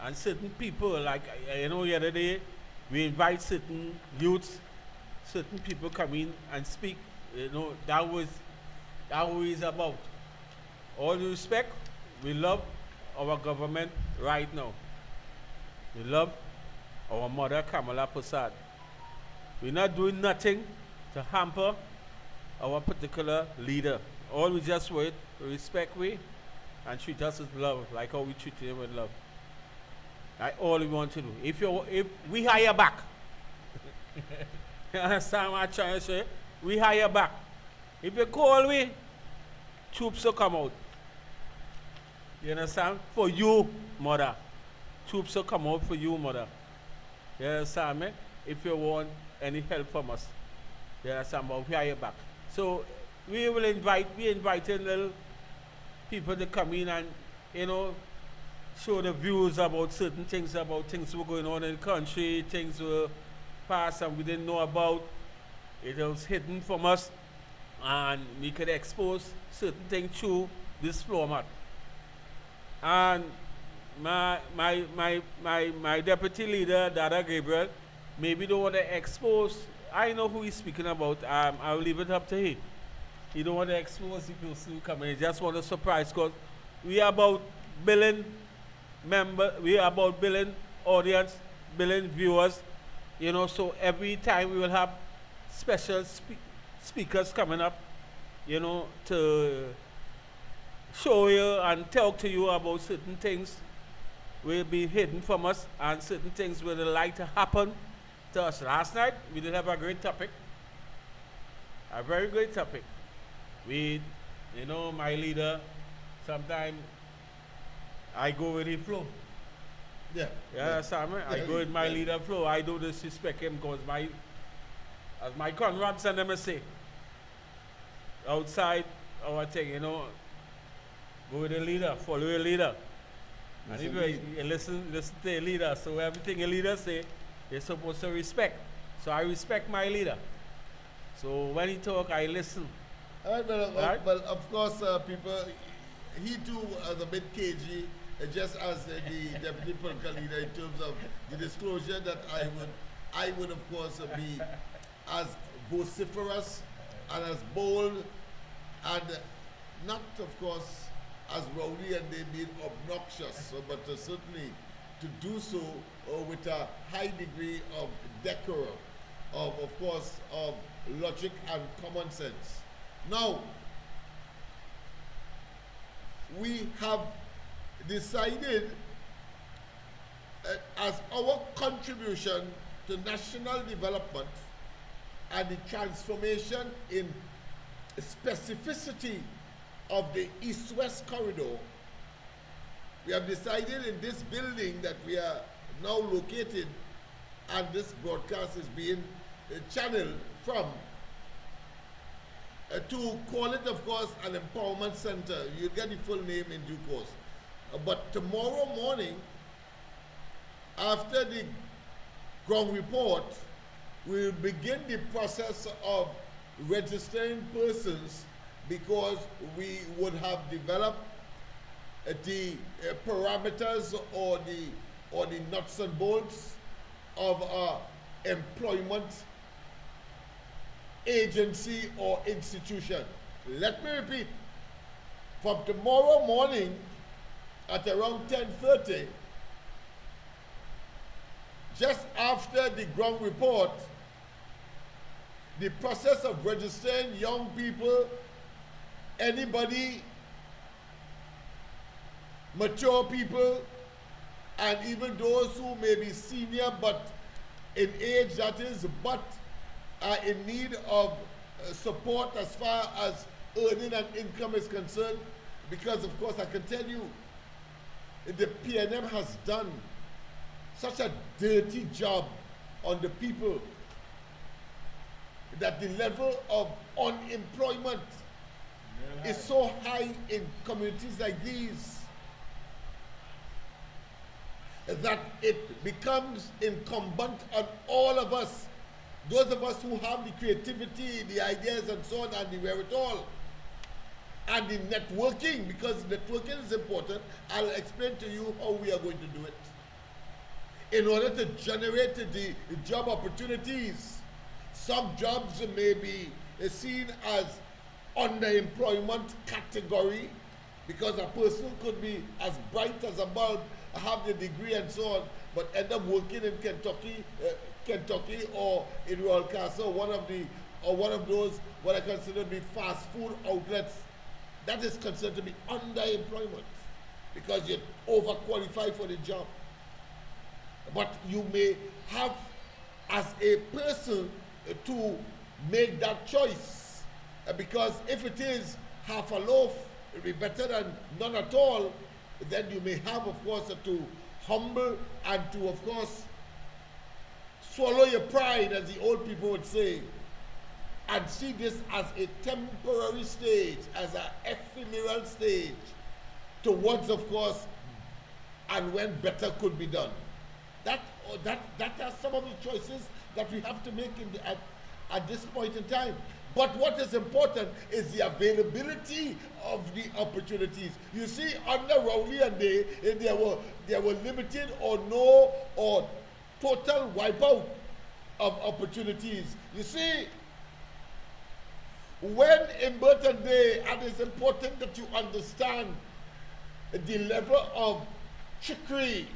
and certain people, like, you know, the other day, we invite certain youths, certain people come in and speak. You know, that was what it's about. All due respect, we love our government right now. We love our mother, Kamala Prasad. We're not doing nothing to hamper our particular leader. All we just want to respect we and treat us with love, like how we treat him with love. That's all we want to do. If we hire back, you understand what I'm trying to say? We hire back. If you call me, troops will come out. You understand? For you, mother. Troops will come out for you, mother. You understand me? If you want any help from us. You understand? But we are your back. So we inviting little people to come in and, you know, show the views about certain things, about things were going on in the country, things were past and we didn't know about. It was hidden from us and we could expose certain things through this format. And my deputy leader, Dada Gabriel, maybe don't want to expose. I know who he's speaking about. I'll leave it up to him. He don't want to expose the person who come in. He just want to surprise because we are about billion we are about billion audience, billion viewers. You know, so every time we will have special speakers coming up, you know, to show you and talk to you about certain things will be hidden from us and certain things will like to happen to us. Last night, we did have a great topic, a very great topic. We, you know, my leader, sometimes I go with his flow. Yeah. Yeah, Simon, I go with my leader flow. I don't disrespect him because as my comrades and them say, outside our thing, you know, go with the leader, follow your leader. And if you listen to your leader, so everything your leader say, you're supposed to respect. So I respect my leader. So when he talk, I listen. All right, but of course, people, he too as a bit cagey, just as the deputy political leader in terms of the disclosure that I would of course be as vociferous and as bold and not of course as rowdy and they being obnoxious, but certainly to do so with a high degree of decorum, of course, of logic and common sense. Now, we have decided as our contribution to national development and the transformation in specificity of the East-West corridor, we have decided in this building that we are now located and this broadcast is being channeled from to call it, of course, an empowerment center. You'll get the full name in due course. But tomorrow morning, after the ground report, we'll begin the process of registering persons because we would have developed the parameters or the nuts and bolts of our employment agency or institution. Let me repeat, from tomorrow morning at around 10:30, just after the ground report, the process of registering young people, anybody, mature people, and even those who may be senior but in age, that is, but are in need of support as far as earning and income is concerned, because of course I can tell you the PNM has done such a dirty job on the people that the level of unemployment is so high in communities like these that it becomes incumbent on all of us, those of us who have the creativity, the ideas and so on, and the wherewithal, and the networking, because networking is important. I'll explain to you how we are going to do it. In order to generate the job opportunities, some jobs may be seen as underemployment category, because a person could be as bright as a bulb, have the degree and so on, but end up working in Kentucky or in Royal Castle, one of those what I consider to be fast food outlets. That is considered to be underemployment because you're overqualified for the job. But you may have, as a person, to make that choice, because if it is half a loaf, it'll be better than none at all. Then you may have, of course, to humble and to, of course, swallow your pride, as the old people would say, and see this as a temporary stage, as an ephemeral stage, towards, of course, and when better could be done. That are some of the choices that we have to make at this point in time. But what is important is the availability of the opportunities. You see, under Rowley and Day, there were limited or no or total wipeout of opportunities. You see, when in Burton Day, and it's important that you understand the level of trickery,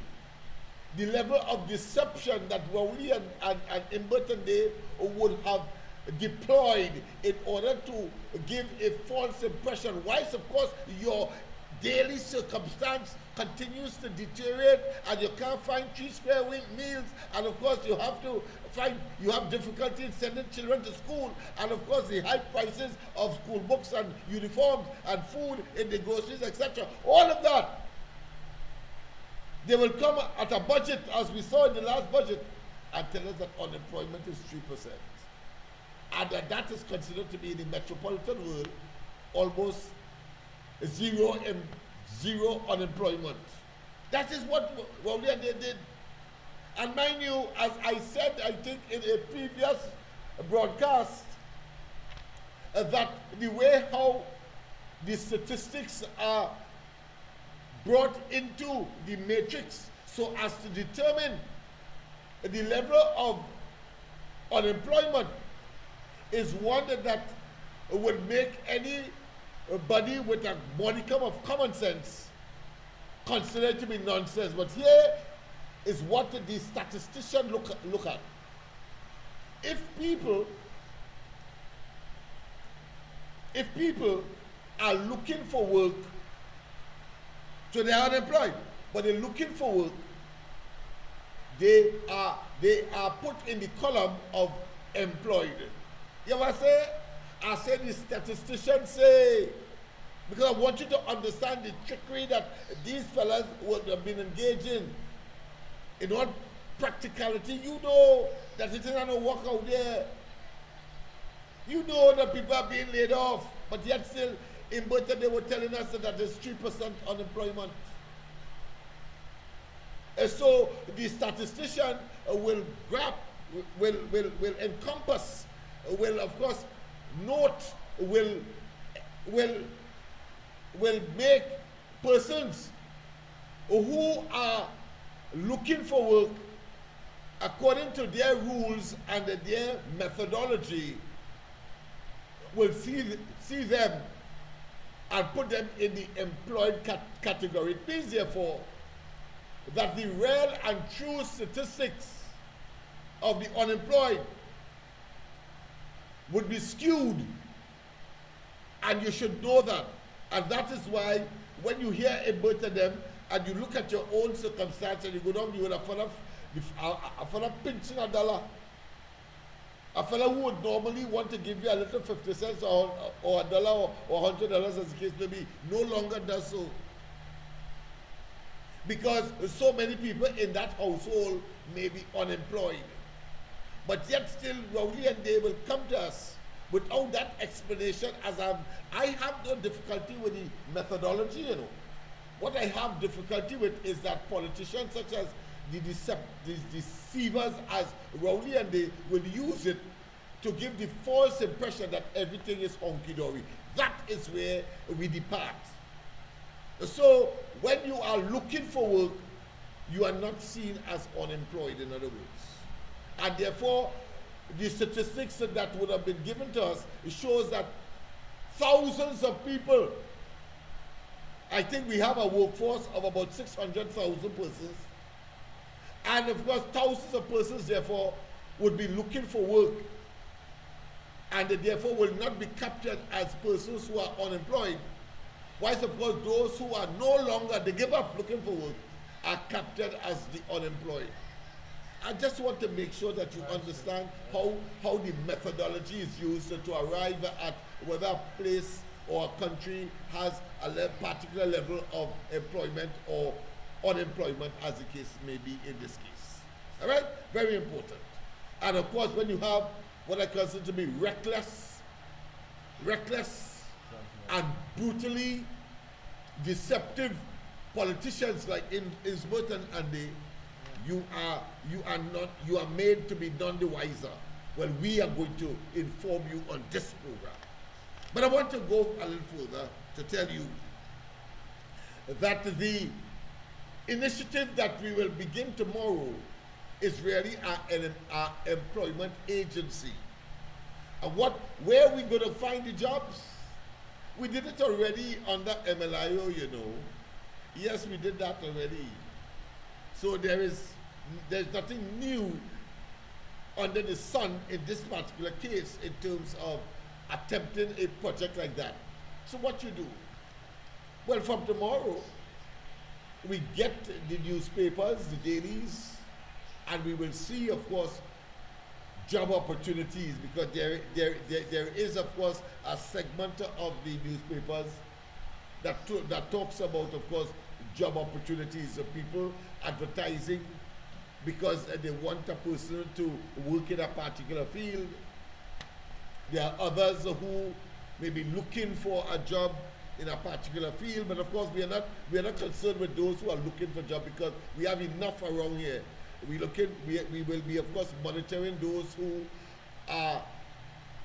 the level of deception that Rowley and in Burton Day would have deployed in order to give a false impression. Whilst, of course, your daily circumstance continues to deteriorate and you can't find 3 square meals, and of course you have difficulty in sending children to school, and of course the high prices of school books and uniforms and food in the groceries, etc. All of that, they will come at a budget, as we saw in the last budget, and tell us that unemployment is 3%. And that is considered to be in the metropolitan world almost zero unemployment. That is what Rowley and they did. And mind you, as I said, I think in a previous broadcast, that the way how the statistics are brought into the matrix so as to determine the level of unemployment is one that would make anybody with a modicum of common sense consider it to be nonsense. But here is what the statistician look at. If people are looking for work, so they are unemployed, but they're looking for work, they are put in the column of employed. You ever say? I say the statisticians say, because I want you to understand the trickery that these fellas would have been engaged in. In all practicality, you know that it isn't a work out there. You know that people are being laid off, but yet still, in Burton, they were telling us that there's 3% unemployment. And so the statistician will encompass, will of course note, will make persons who are looking for work according to their rules and their methodology, will see them and put them in the employed category. It means, therefore, that the real and true statistics of the unemployed would be skewed, and you should know that. And that is why when you hear about them and you look at your own circumstance and you go down, you will a fella pinching $1, a fella who would normally want to give you a little 50 cents or $1 or $100, as the case may be, no longer does so. Because so many people in that household may be unemployed. But yet still, Rowley and they will come to us without that explanation, as I have no difficulty with the methodology, you know. What I have difficulty with is that politicians such as the deceivers as Rowley and they will use it to give the false impression that everything is honky-dory. That is where we depart. So when you are looking for work, you are not seen as unemployed, in other words. And therefore, the statistics that would have been given to us, it shows that thousands of people, I think we have a workforce of about 600,000 persons, and of course thousands of persons therefore would be looking for work, and they therefore will not be captured as persons who are unemployed, whilst of course those who are no longer, they give up looking for work, are captured as the unemployed. I just want to make sure that you understand how the methodology is used to arrive at whether a place or a country has a particular level of employment or unemployment, as the case may be in this case. All right? Very important. And of course, when you have what I consider to be reckless and brutally deceptive politicians like in Isbert and Andy, you are made to be none the wiser. Well, we are going to inform you on this program. But I want to go a little further to tell you that the initiative that we will begin tomorrow is really our employment agency. And where are we going to find the jobs? We did it already under MLIO, you know. Yes, we did that already. So there's nothing new under the sun in this particular case in terms of attempting a project like that. So what you do? Well, from tomorrow, we get the newspapers, the dailies, and we will see, of course, job opportunities, because there is, of course, a segment of the newspapers that talks about, of course, job opportunities of people advertising because they want a person to work in a particular field. There are others who may be looking for a job in a particular field, but of course we are not concerned with those who are looking for a job, because we have enough around here. We will be, of course, monitoring those who are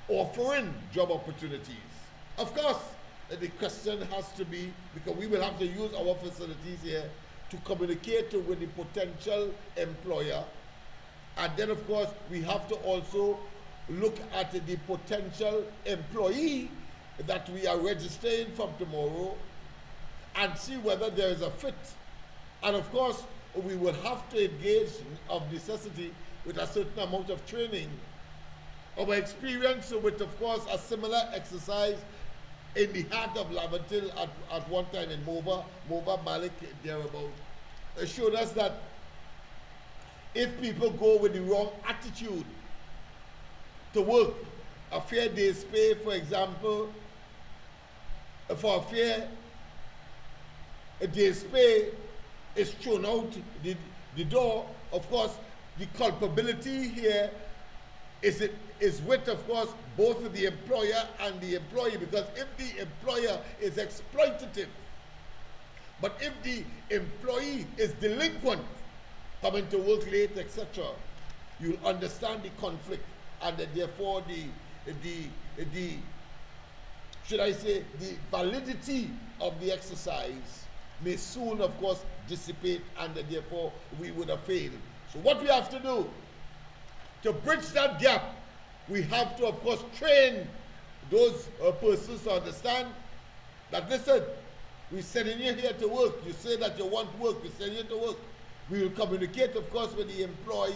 offering job opportunities. Of course, the question has to be, because we will have to use our facilities here to communicate with the potential employer, and then of course we have to also look at the potential employee that we are registering from tomorrow and see whether there is a fit. And of course, we will have to engage of necessity with a certain amount of training. Our experience with, of course, a similar exercise in the heart of Laventille at one time in Mova Malik, thereabout, showed us that if people go with the wrong attitude to work, a fair day's pay, for example, for a fair day's pay is thrown out the door. Of course, the culpability here is with, of course, both the employer and the employee, because if the employer is exploitative, but if the employee is delinquent, coming to work late, etc., you'll understand the conflict, and therefore the should I say, the validity of the exercise may soon, of course, dissipate, and therefore we would have failed. So what we have to do to bridge that gap, we have to, of course, train those persons to understand that, listen, we're sending you here to work. You say that you want work, we're sending you to work. We will communicate, of course, with the employer,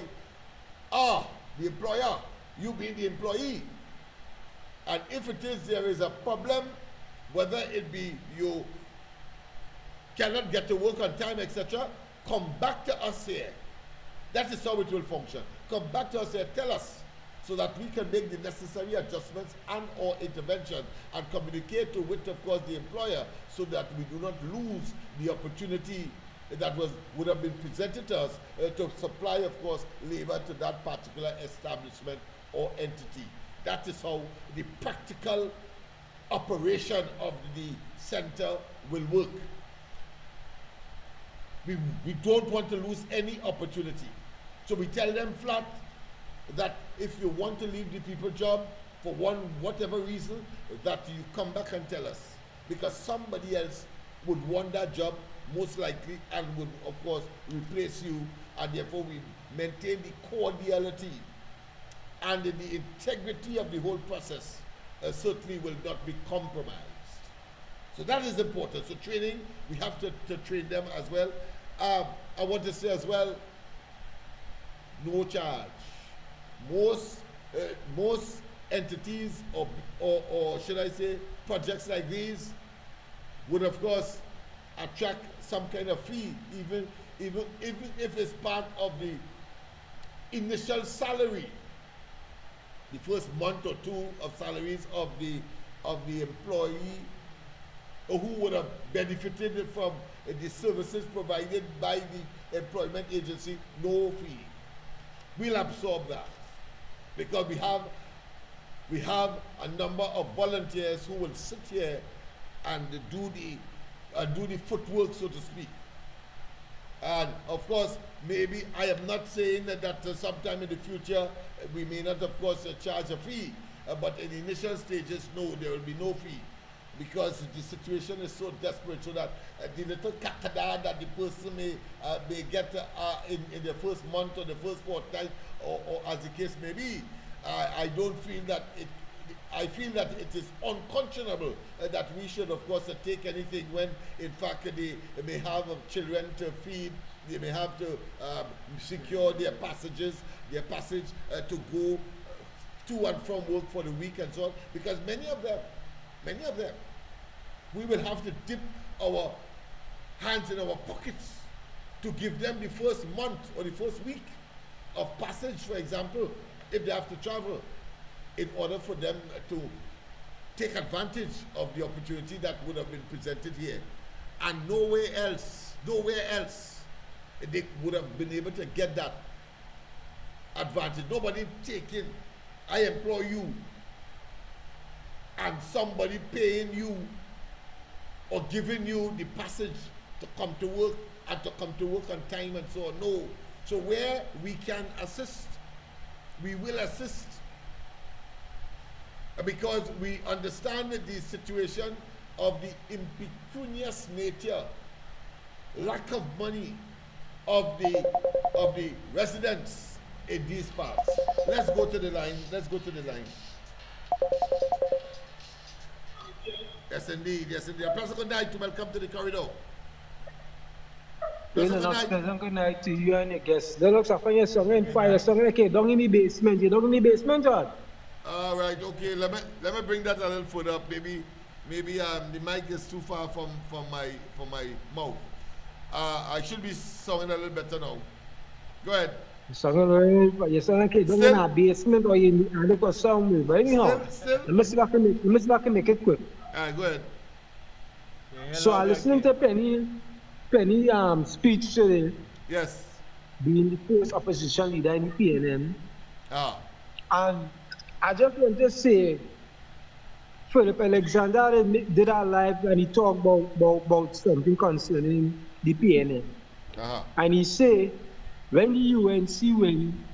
you being the employee. And if it is, there is a problem, whether it be you cannot get to work on time, etc., come back to us here. That is how it will function. Come back to us here, tell us, so that we can make the necessary adjustments and or intervention and communicate with, of course, the employer, so that we do not lose the opportunity that would have been presented to us to supply, of course, labor to that particular establishment or entity. That is how the practical operation of the center will work. We don't want to lose any opportunity. So we tell them flat that if you want to leave the people job for whatever reason, that you come back and tell us. Because somebody else would want that job most likely and would, of course, replace you, and therefore we maintain the cordiality and the integrity of the whole process certainly will not be compromised. So that is important. So training, we have to train them as well. I want to say as well, no charge. Most entities or should I say projects like these would, of course, attract some kind of fee, even if it's part of the initial salary, the first month or two of salaries of the employee who would have benefited from the services provided by the employment agency. No fee. We'll absorb that. because we have a number of volunteers who will sit here and do the footwork, so to speak. And of course, maybe I am not saying that sometime in the future we may not, of course, charge a fee, but in the initial stages, no, there will be no fee, because the situation is so desperate, so that the little kakada that the person may get in the first month or the first fortnight, or as the case may be, I don't feel that it. I feel that it is unconscionable that we should, of course, take anything when, in fact, they may have children to feed, they may have to secure their passage to go to and from work for the week and so on. Because many of them, we will have to dip our hands in our pockets to give them the first month or the first week of passage, for example, if they have to travel, in order for them to take advantage of the opportunity that would have been presented here. And nowhere else, they would have been able to get that advantage. Nobody taking, I employ you, and somebody paying you or giving you the passage to come to work, and to come to work on time and so on. No. So where we can assist, we will assist, because we understand the situation of the impecunious nature, lack of money of the residents in these parts. Let's go to the line. Yes, indeed. Pleasant good night. Welcome to the corridor. Pleasant good night to you and your guests. Lennox, I find your song and fire song. Okay, down in the basement. You down in the basement, John? All right, okay. Let me bring that a little further up. Maybe the mic is too far from my mouth. I should be singing a little better now. Go ahead. You sound like you down in a basement, or you look for song. But anyhow, let me see if I can make it quick. All right, go ahead. So I listening to Penny speech today. Yes. Being the first opposition leader in the PNM. And I just want to say, Philip Alexander did a live and he talked about something concerning the PNM. And he said, when the UNC win,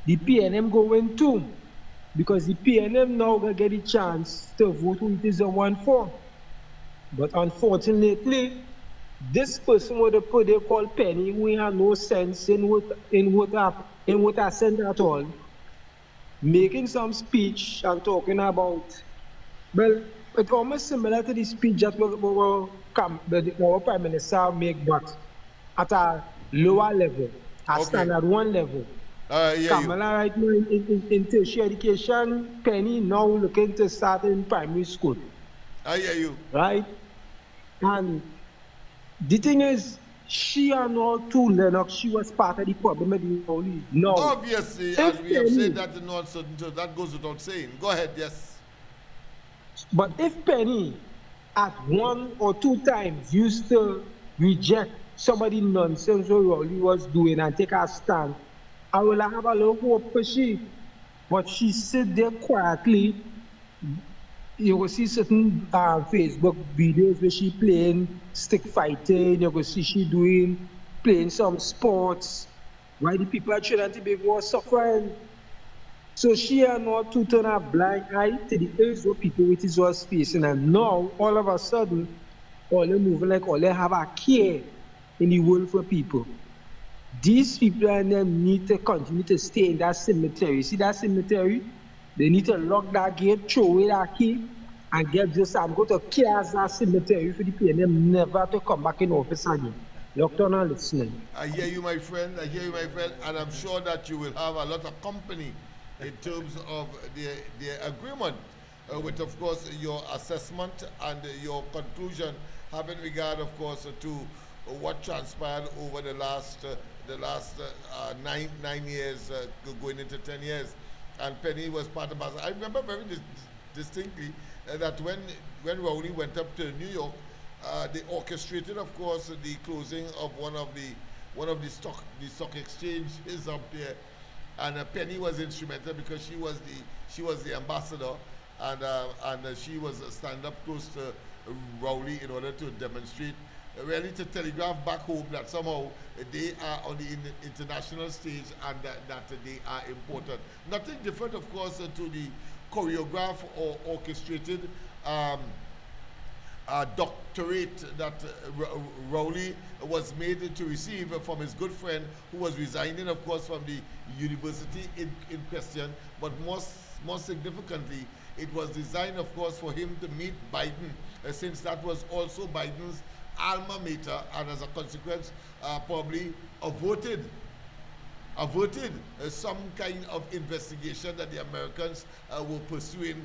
the PNM go win too. Because the PNM now going to get a chance to vote who it is a 1-4. But unfortunately, this person what they call Penny, we have no sense in what I sent at all. Making some speech and talking about, well, it's almost similar to the speech that our Prime Minister make, but at a lower level, at standard 1 level. Kamala right now in tertiary education, Penny now looking to start in primary school. I hear you. Right? And the thing is, she and all too, Lennox, she was part of the problem of the only. No. Obviously, and we have said that in all certain, so that goes without saying. Go ahead, yes. But if Penny at 1 or 2 times used to reject somebody nonsense what Rowley was doing and take a stand, I will have a little hope for she. But she sit there quietly. You will see certain Facebook videos where she playing stick fighting. You will see she playing some sports. Why the people at Trinidad and Tobago are suffering. So she are not to turn a blind eye to the age of people which is was facing. And now, all of a sudden, all they moving like all they have a care in the world for people. These people and them need to continue to stay in that cemetery. See that cemetery? They need to lock that gate, throw away that key, and get just and go to chaos that cemetery for the PNM never to come back in office again. Doctor, not listening. I hear you, my friend. And I'm sure that you will have a lot of company in terms of the agreement with, of course, your assessment and your conclusion, having regard, of course, to what transpired over the last 9 years, going into 10 years. And Penny was part of us. I remember very distinctly that when Rowley went up to New York, they orchestrated, of course, the closing of one of the stock exchanges up there. and Penny was instrumental because she was the ambassador, and she was standing up close to Rowley in order to demonstrate, really to telegraph back home that somehow they are on the international stage and that they are important. Nothing different, of course, to the choreographed or orchestrated doctorate that Rowley was made to receive from his good friend who was resigning, of course, from the university in question. But more significantly, it was designed, of course, for him to meet Biden, since that was also Biden's alma mater, and as a consequence, probably averted some kind of investigation that the Americans were pursuing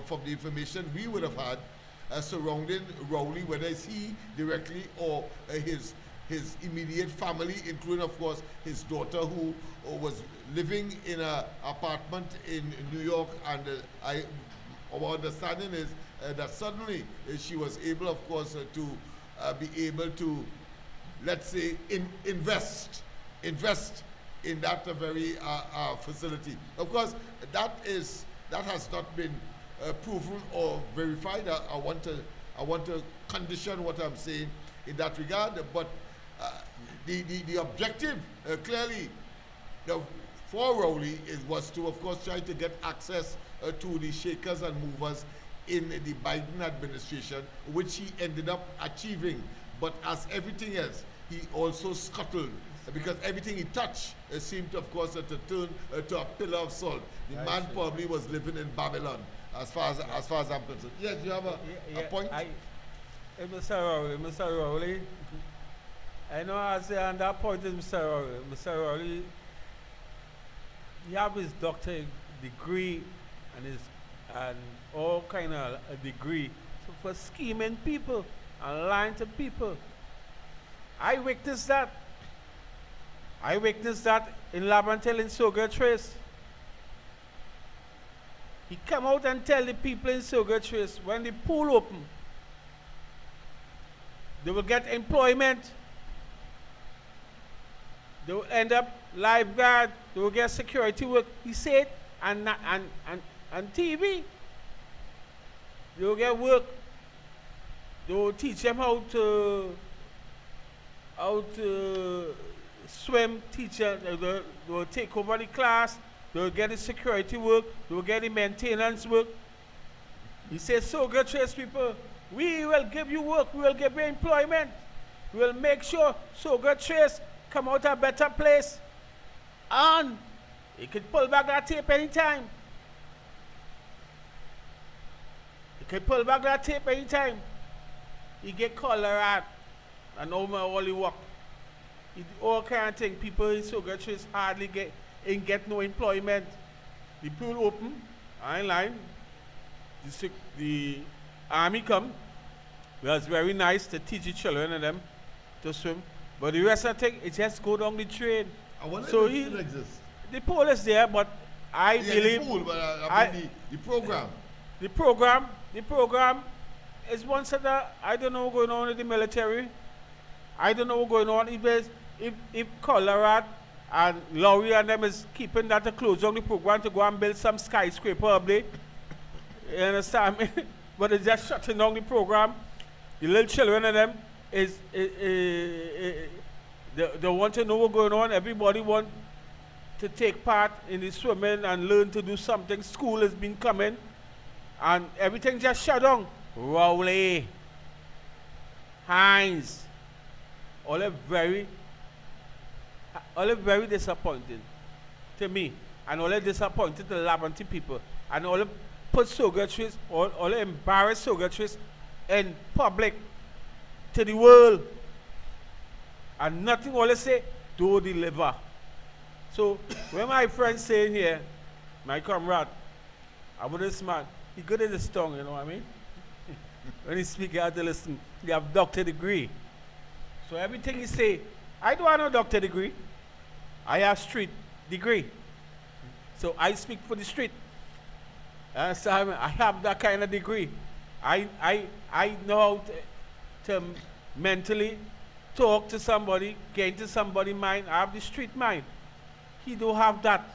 from the information we would have had surrounding Rowley, whether it's he directly or his immediate family, including, of course, his daughter, who was living in an apartment in New York. And our understanding is that suddenly she was able, of course, to be able to, let's say, invest in that very facility. Of course, that has not been proven or verified. I want to condition what I'm saying in that regard. But the objective clearly for Rowley was to, of course, try to get access to the shakers and movers in the Biden administration, which he ended up achieving. But as everything else, he also scuttled, because everything he touched seemed, of course, to turn to a pillar of salt. The man probably was living in Babylon, as far as I'm concerned. Yes, you have a point? Mr. Rowley, I know I say on that point is Mr. Rowley, he have his doctorate degree and all kind of a degree for scheming people and lying to people. I witnessed that in Labantel in Sugar Trace. He come out and tell the people in Sugar Trace when the pool open, they will get employment. They will end up lifeguard. They will get security work. He said, and TV. They will get work. They will teach them how to swim. Teacher. They will take over the class. They will get the security work. They will get the maintenance work. He says, so good Trace people, we will give you work. We will give you employment. We will make sure so good Trace come out a better place. And he could pull back that tape anytime. He could pull back that tape anytime. He get cholera and all the work. He do all kind of thing. People in Sugar Trace hardly get no employment. The pool open, in line. The army come. Well, it's very nice to teach the children and them to swim. But the rest of the thing, it just go down the train. I wonder so if it still exists. The pool is there, but I believe... the pool, but I mean the program. The program is one set of, I don't know what's going on in the military. I don't know what's going on. If Colorado and Laurie and them is keeping that to close on the program to go and build some skyscraper up there. You understand me? But it's just shutting down the program. The little children of them they want to know what's going on. Everybody want to take part in the swimming and learn to do something. School has been coming and everything just shut down. Rowley, Hines, all are very disappointing to me, and all are disappointed to Laventille people, and all put Sugar Trace, all embarrass Sugar Trace in public to the world, and nothing all say do deliver. So when my friend saying here, my comrade, about this man, he good in his tongue, you know what I mean? When he speak, you have to listen. He have doctor degree. So everything he say, I don't have no doctor degree. I have street degree. So I speak for the street. So I have that kind of degree. I know how to mentally talk to somebody, get into somebody's mind. I have the street mind. he don't have that.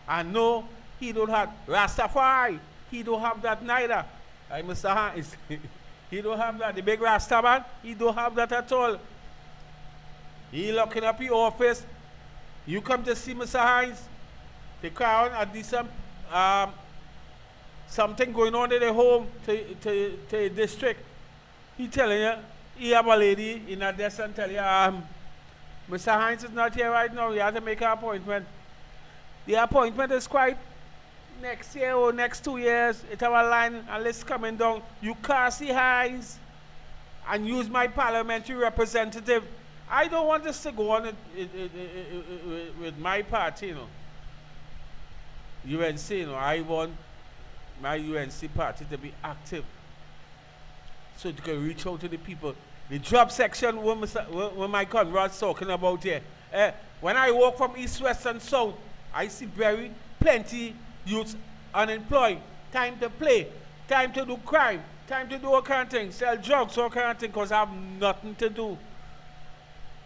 And no, he don't have Rastafari. He don't have that neither. Mr. Hines, he don't have that. The big Rasta man, he don't have that at all. He locking up your office. You come to see Mr. Hines, the crown at this something going on in the home to the district. He telling you, he have a lady in a desk and tell you, Mr. Hines is not here right now. You have to make an appointment. The appointment is quite next year or next 2 years. It have a line and list coming down. You cast the Hines and use my parliamentary representative. I don't want this to go on with my party, you know. UNC, you know. I want my UNC party to be active, so you can reach out to the people. The job section, when my Conrad's talking about here. When I walk from east, west, and south, I see very plenty youths unemployed. Time to play, time to do crime, time to do all kind of things, sell drugs, all kind of things, because I have nothing to do.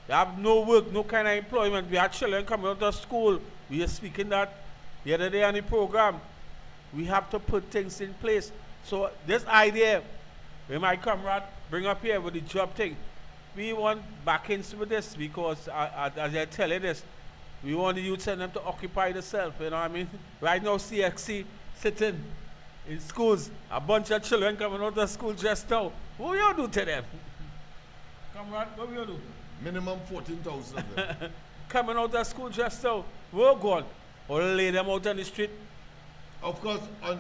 They have no work, no kind of employment. We have children coming out of school. We are speaking that the other day on the program. We have to put things in place. So this idea, when my comrade bring up here with the job thing, we want backings with this because, as I tell you this, we want the youth and them to occupy themselves, you know what I mean? Right now, CXC sitting in schools, a bunch of children coming out of school just now. What will you do to them? Comrade, what will you do? Minimum 14,000 of them. Coming out of school just now, we're gone. Or lay them out on the street. Of course, on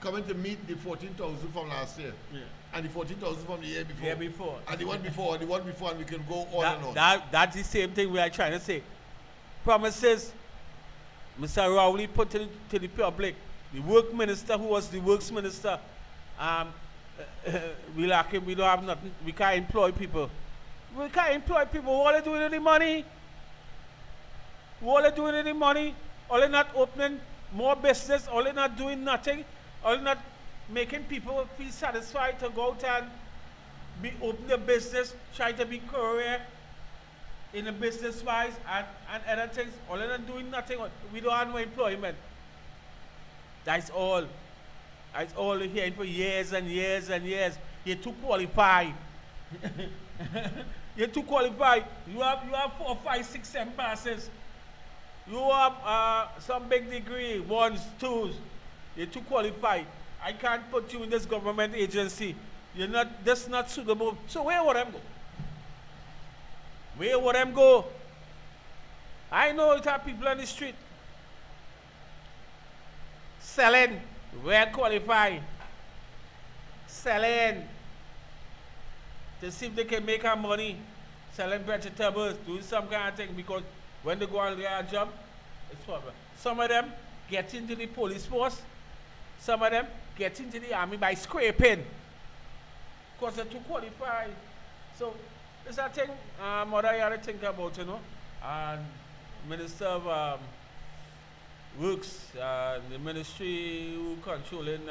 coming to meet the 14,000 from last year. Yeah. And the 14,000 from the year before. Year before. And the one before, and the one before, and we can go on and on. That's the same thing we are trying to say. Promises Mr. Rowley put to the public. The work minister, who was the works minister, we lack him, we don't have nothing, we can't employ people. We can't employ people. What are they doing with the money? What are they doing with the money? All they not opening more business, all they not doing nothing, all they not making people feel satisfied to go out and open a business, try to be career in a business wise and other things. All they not doing nothing. We don't have no employment. That's all. That's all we're hearing for years and years and years. You're too qualified. You're too qualified. You have 4, 5, 6, 7 passes. You have some big degree, 1s, 2s. You're too qualified. I can't put you in this government agency. You're not. That's not suitable. So where would them go? Where would them go? I know it have people on the street selling, well qualified, selling to see if they can make our money, selling vegetables, doing some kind of thing, because when they go on their job, it's problem. Some of them get into the police force, some of them get into the army by scraping, because they're too qualified. So there's a thing what I had to think about, you know, and Minister of Works, the ministry who controlling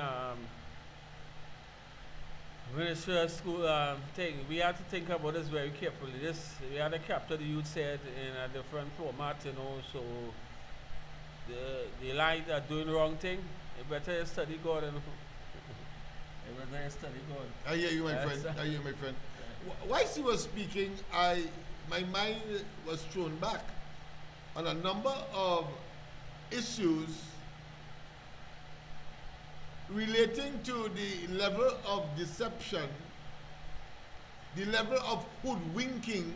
Ministry of School thing, we have to think about this very carefully. We had to capture the youth said in a different format, you know, so the light are doing the wrong thing, you better study God, you know. You better study God. I hear you, my friend. I hear you, my friend. Whilst he was speaking, my mind was thrown back on a number of issues relating to the level of deception, the level of hoodwinking,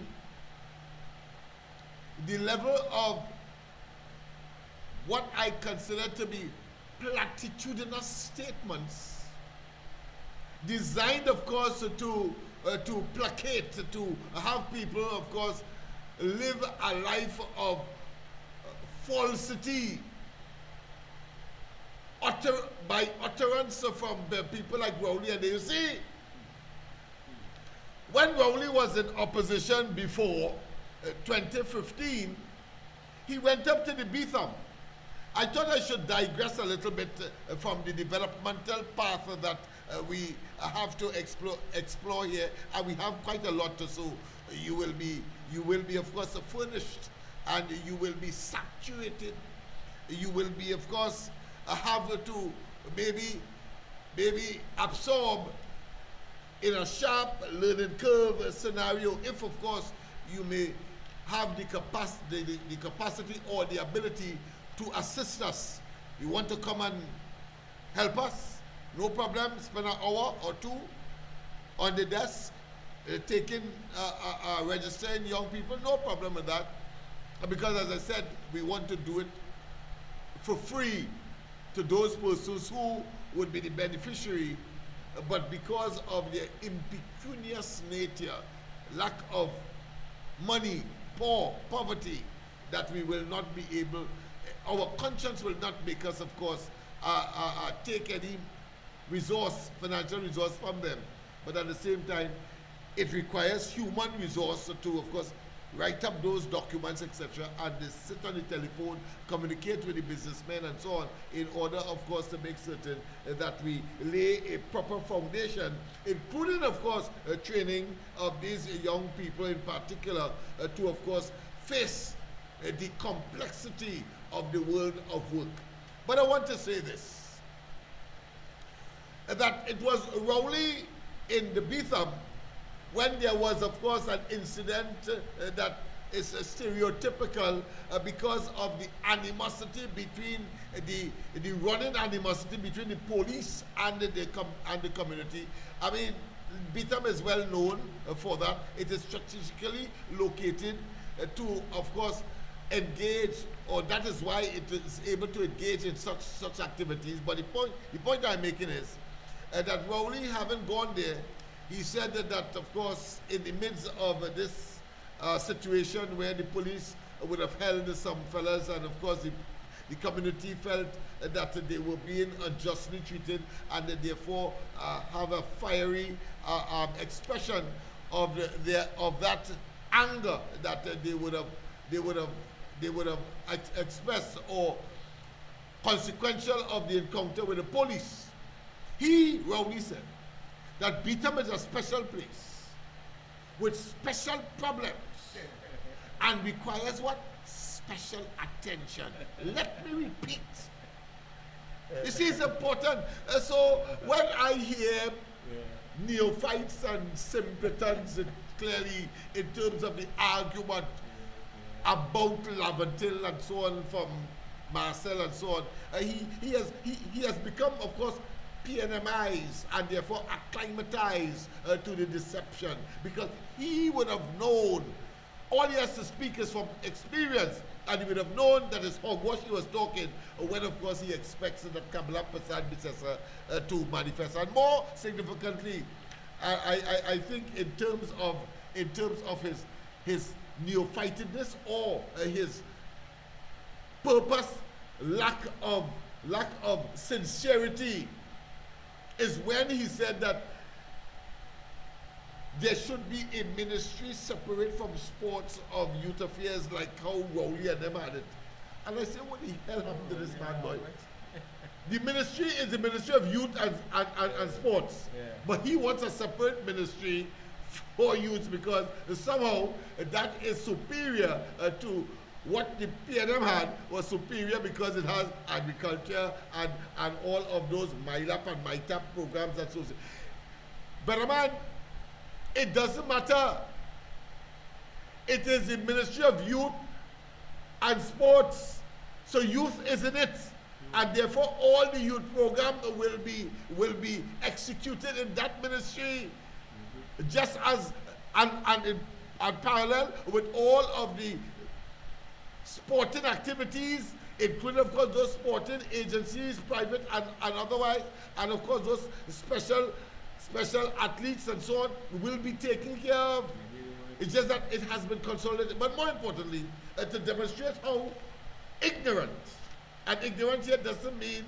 the level of what I consider to be platitudinous statements designed, of course, to placate, to have people, of course, live a life of falsity, by utterance from people like Rowley. And you see, when Rowley was in opposition before 2015, he went up to the Beetham. I thought I should digress a little bit from the developmental path that we have to explore here, and we have quite a lot to. So you will be, of course, furnished and you will be saturated. You will be, of course, have to maybe absorb in a sharp learning curve scenario, if of course you may have the capacity or the ability to assist us. You want to come and help us? No problem. Spend an hour or two on the desk, registering young people. No problem with that. Because as I said, we want to do it for free to those persons who would be the beneficiary, but because of their impecunious nature, lack of money, poverty, that we will not be able, our conscience will not make us, of course, take any financial resource from them. But at the same time, it requires human resource to, of course, write up those documents, etc., and they sit on the telephone, communicate with the businessmen and so on, in order, of course, to make certain that we lay a proper foundation, including, of course, training of these young people in particular, to, of course, face the complexity of the world of work. But I want to say this, that it was Rowley in the Betham, when there was, of course, an incident that is stereotypical because of the animosity between the running animosity between the police and the community. I mean, Betham is well known for that. It is strategically located to, of course, engage, or that is why it is able to engage in such activities. But the point I'm making is that Rowley, having gone there, he said that, of course, in the midst of this situation where the police would have held some fellas, and of course the community felt that they were being unjustly treated, and that therefore have a fiery expression of that anger that they would have expressed, or consequential of the encounter with the police. Rowley said that Betham is a special place with special problems and requires what? Special attention. Let me repeat. This is important. So when I hear neophytes and simpletons, clearly in terms of the argument about Laventille and so on from Marcel and so on, he has become, of course, PNMized and therefore acclimatized to the deception, because he would have known, all he has to speak is from experience, and he would have known that his hogwash he was talking when, of course, he expects that Kamala Prasad to manifest. And more significantly, I think in terms of his neophytedness or his purpose, lack of sincerity, is when he said that there should be a ministry separate from sports of youth affairs, like how Rowley and them had it. And I said, what the hell happened to this man, boy? The ministry is the Ministry of Youth and Sports. Yeah. But he wants a separate ministry for youth, because somehow that is superior to what the PNM had, was superior because it has agriculture and all of those MILAP and MITAP programs and so on. But man, it doesn't matter. It is the Ministry of Youth and Sports. So youth is in it. And therefore all the youth program will be executed in that ministry. Just as and parallel with all of the sporting activities, including, of course, those sporting agencies, private and otherwise, and of course those special athletes and so on will be taken care of. It's just that it has been consolidated. But more importantly, to demonstrate how ignorant, and ignorance here doesn't mean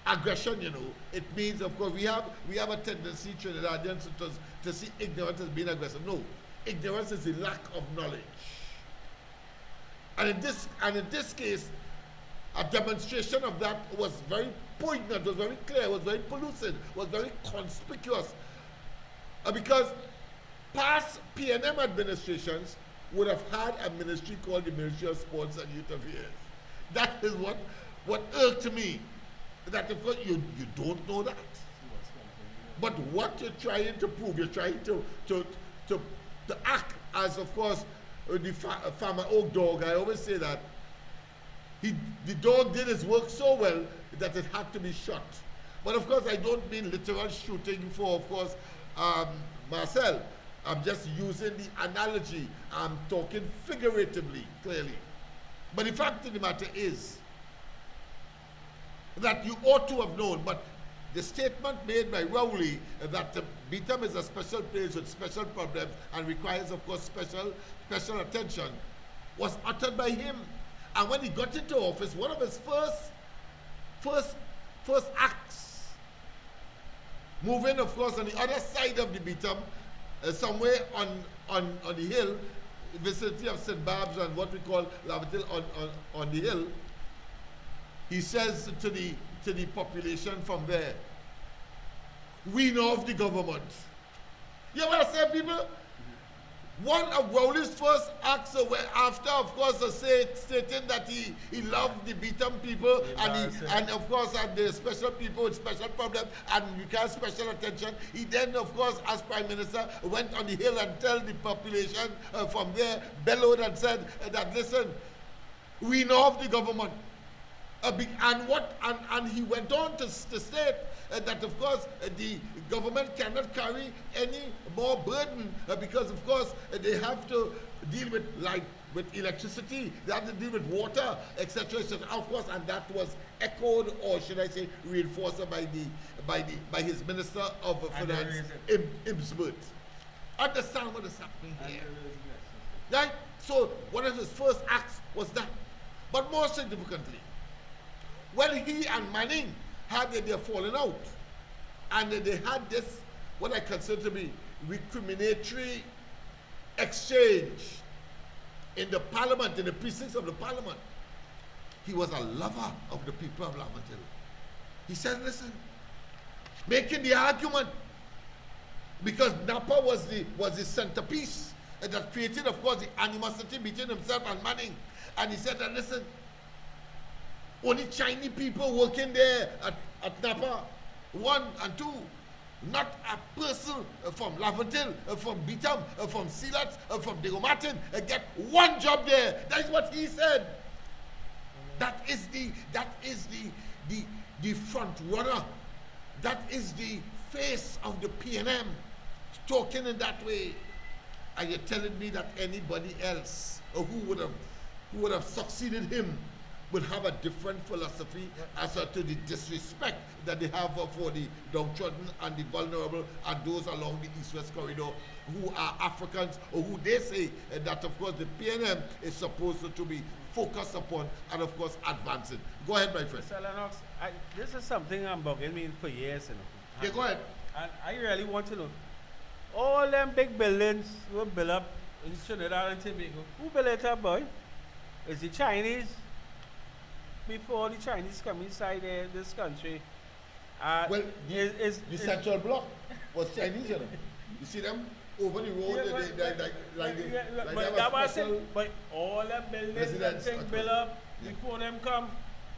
aggression, you know. It means, of course, we have a tendency, Trinidadians, to see ignorance as being aggressive. No, ignorance is the lack of knowledge. And in this case, a demonstration of that was very poignant, was very clear, was very pellucid, was very conspicuous. Because past PNM administrations would have had a ministry called the Ministry of Sports and Youth Affairs. That is what irked me. That of course you don't know that. But what you're trying to prove, you're trying to act as, of course, the farmer oak dog. I always say that the dog did his work so well that it had to be shot. But of course, I don't mean literal shooting for, of course, Marcel. I'm just using the analogy. I'm talking figuratively, clearly. But the fact of the matter is that you ought to have known, but the statement made by Rowley that Beetham is a special place with special problems and requires, of course, special attention was uttered by him. And when he got into office, one of his first acts, moving, of course, on the other side of the Beetham, somewhere on the hill, vicinity of St. Barb's and what we call Laventille on the hill, he says to the population from there, we know of the government. You know what I say, people? One of Rowley's first acts after, of course, stating that he loved the Beetham people and of course, and the special people with special problems and requires special attention. He then, of course, as Prime Minister, went on the hill and told the population from there, bellowed and said that, listen, we know of the government. And he went on to state that, of course, the government cannot carry any more burden because, of course, they have to deal with electricity, they have to deal with water, etc., etc. Of course, and that was echoed, or should I say, reinforced by his Minister of Finance, Ibsbert. Understand what is happening here, right? So one of his first acts was that, but more significantly, when he and Manning had their falling out, and they had this, what I consider to be recriminatory exchange in the parliament, in the precincts of the parliament, he was a lover of the people of Laventille. He said, listen, making the argument, because Napa was the centerpiece that created, of course, the animosity between himself and Manning. And he said that, listen, only Chinese people working there at Napa, 1 and 2. Not a person from Laventille, from Beetham, from Silat, from Diego Martin get one job there. That is what he said. That is the front runner. That is the face of the PNM talking in that way. Are you telling me that anybody else who would have succeeded him would have a different philosophy as to the disrespect that they have for the downtrodden and the vulnerable and those along the east-west corridor who are Africans, or who they say that, of course, the PNM is supposed to be focused upon and, of course, advancing. Go ahead, my friend. Mr. Lennox, this is something I'm bugging me for years, you know. Yeah, go ahead. And I really want to know, all them big buildings were built up in Trinidad and Tobago. Who built it up, boy? Is the Chinese? Before the Chinese come inside this country, well, the Central Bloc was Chinese, you know. You see them over the road, but all them buildings and things built up before them come.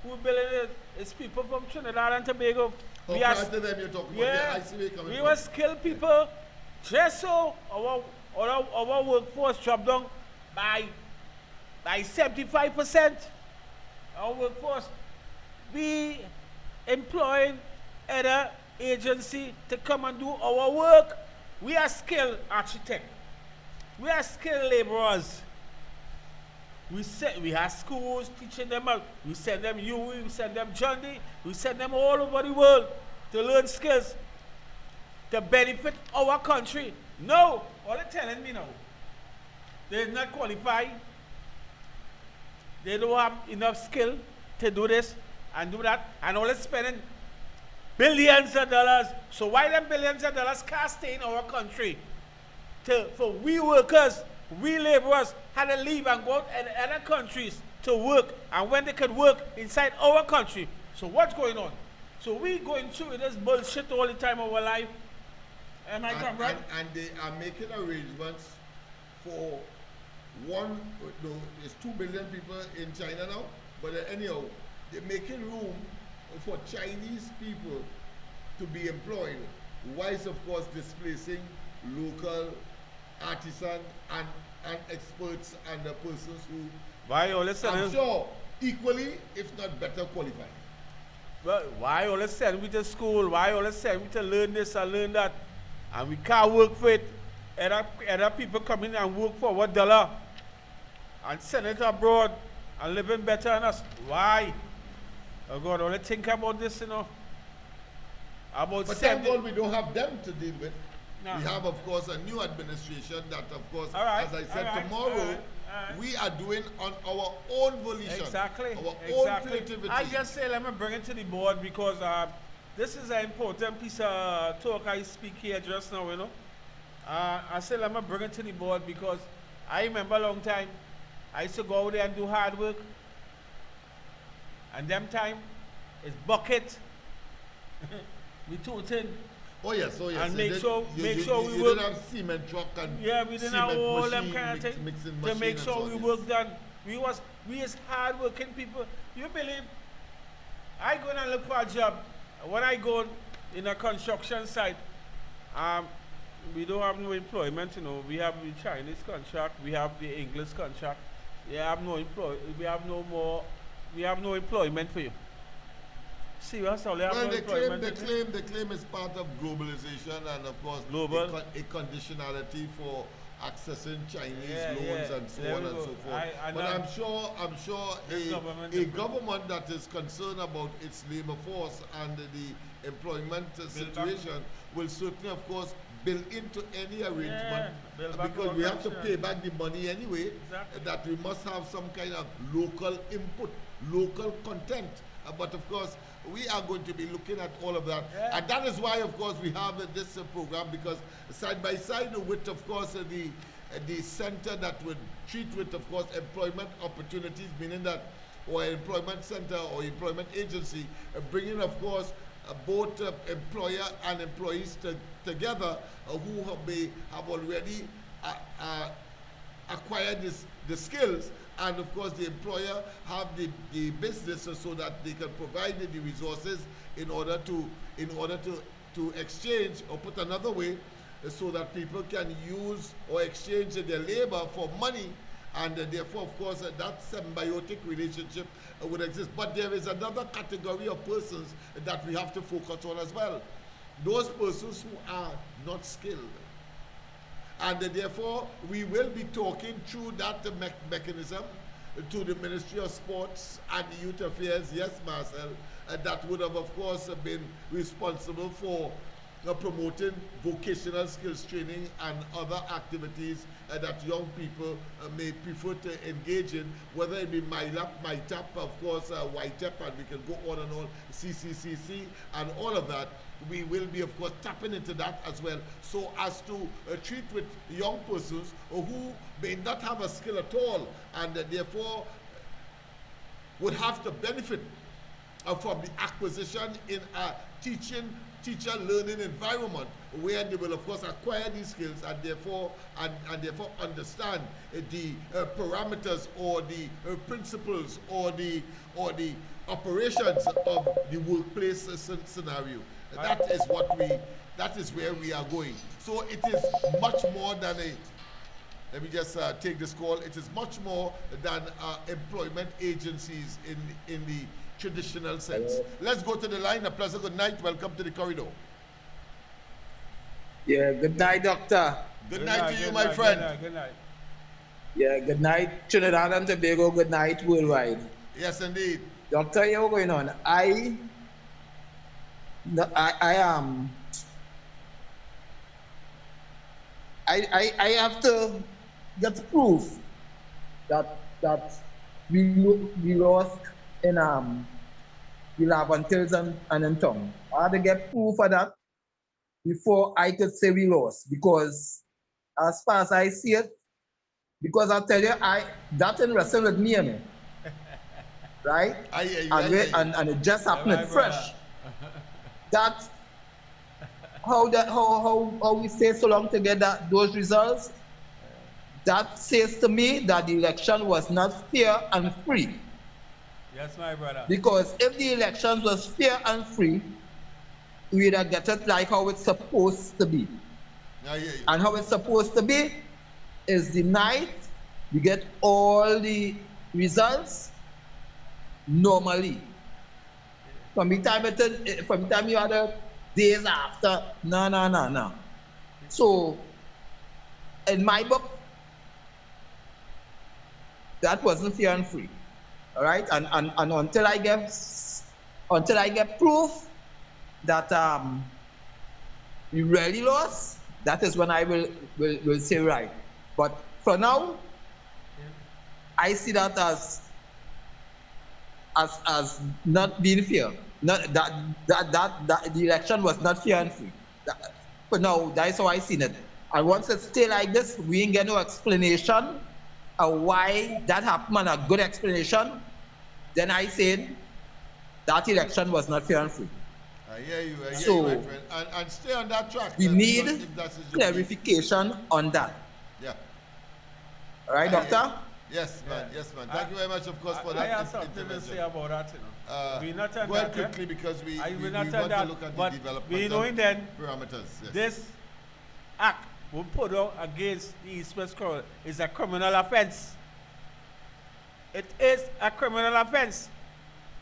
Who built it? It's people from Trinidad and Tobago. How far to them you're talking about? Yeah, I see where you're coming from. We were skilled people, just so our workforce dropped down by 75%. Our workforce, we employed other agency to come and do our work. We are skilled architects. We are skilled laborers. We have schools teaching them out. We send them UE, we send them Johnny, we send them all over the world to learn skills to benefit our country. No, all they're telling me now, they're not qualified. They don't have enough skill to do this and do that, and all spending billions of dollars. So why them billions of dollars can't stay in our country? For we workers, we laborers had to leave and go to other countries to work, and when they could work inside our country. So what's going on? So we going through this bullshit all the time of our life. Am I correct? And they are making arrangements for there's 2 billion people in China now, but anyhow, they're making room for Chinese people to be employed, whilst of course displacing local artisan and experts and the persons who I'm sure equally, if not better qualified. Well, why always send me to school? Why always send me to learn this and learn that? And we can't work for it. Other people come in and work for $1 and send it abroad and living better than us. Why? Oh God, only think about this, you know. But thank God we don't have them to deal with. No. We have, of course, a new administration that, of course, as I said, tomorrow, we are doing on our own volition. Exactly. Our own creativity. I just say, let me bring it to the board because this is an important piece of talk I speak here just now, you know. I say, let me bring it to the board because I remember a long time, I used to go out there and do hard work. And them time, it's bucket. We took it in. Oh yes, oh yes. And make sure we work. You didn't have cement truck and we didn't have all them kind of things to make sure we work done. We as hard working people. You believe? I go and look for a job. When I go in a construction site, we don't have no employment. You know, we have the Chinese contract, we have the English contract. We have no employment for you. Serious, well, they claim it's part of globalization and of course a conditionality for accessing Chinese loans and so on and so forth. But I'm sure a government that is concerned about its labor force and the employment situation will certainly, of course, build into any arrangement because we have to pay back the money anyway. That we must have some kind of local input, local content. But of course, we are going to be looking at all of that. And that is why, of course, we have this program, because side by side with, of course, the center that would treat with, of course, employment opportunities, meaning that, or employment center or employment agency, bringing, of course, both employer and employees together who have already acquired the skills. And of course, the employer have the business so that they can provide the resources in order to exchange, or put another way, so that people can use or exchange their labor for money, and therefore, of course, that symbiotic relationship would exist. But there is another category of persons that we have to focus on as well. Those persons who are not skilled. And therefore, we will be talking through that mechanism to the Ministry of Sports and Youth Affairs, yes, Marcel, that would have, of course, been responsible for promoting vocational skills training and other activities that young people may prefer to engage in, whether it be MyLab, MyTap, of course, YTAP, and we can go on and on, CCCC, and all of that. We will be, of course, tapping into that as well, so as to treat with young persons who may not have a skill at all, and therefore would have to benefit from the acquisition in a teacher learning environment, where they will, of course, acquire these skills and therefore understand the parameters or the principles or the operations of the workplace scenario. That is where we are going. So it is much more than let me just take this call. It is much more than employment agencies in the traditional sense. Let's go to the line. A pleasant good night. Welcome to the corridor. Yeah, good night, doctor. Good night to you, my friend. Good night. Yeah, good night, Trinidad and Tobago. Good night, worldwide. Yes, indeed. Doctor, what's going on? I have to get proof that we lost in the Laventils and in Tongue. I have to get proof of that before I could say we lost, because as far as I see it, because I tell you, that didn't wrestle with me, right? And it just happened fresh. That how we stay so long to get those results, that says to me that the election was not fair and free. Yes, my brother. Because if the elections was fair and free, we'd have get it like how it's supposed to be. I hear you. And how it's supposed to be is the night you get all the results normally. From the time you had the days after, no. So, in my book, that wasn't fair and free. All right, and until I get proof that we really lost, that is when I will say right. But for now, I see that as not being fair. Not that the election was not fair and free. For now, that's how I seen it. And once it stay like this, we ain't get no explanation of why that happened, and a good explanation, then I said that election was not fair and free. I hear you, my friend. And stay on that track. We need clarification on that. Yeah. All right, Doctor? Yes, man. Thank you very much, of course, for that. I have something to say about that, you know. We not go ahead quickly because we want to look at the development parameters. Yes. This act we put out against the East-West Corridor is a criminal offense. It is a criminal offense.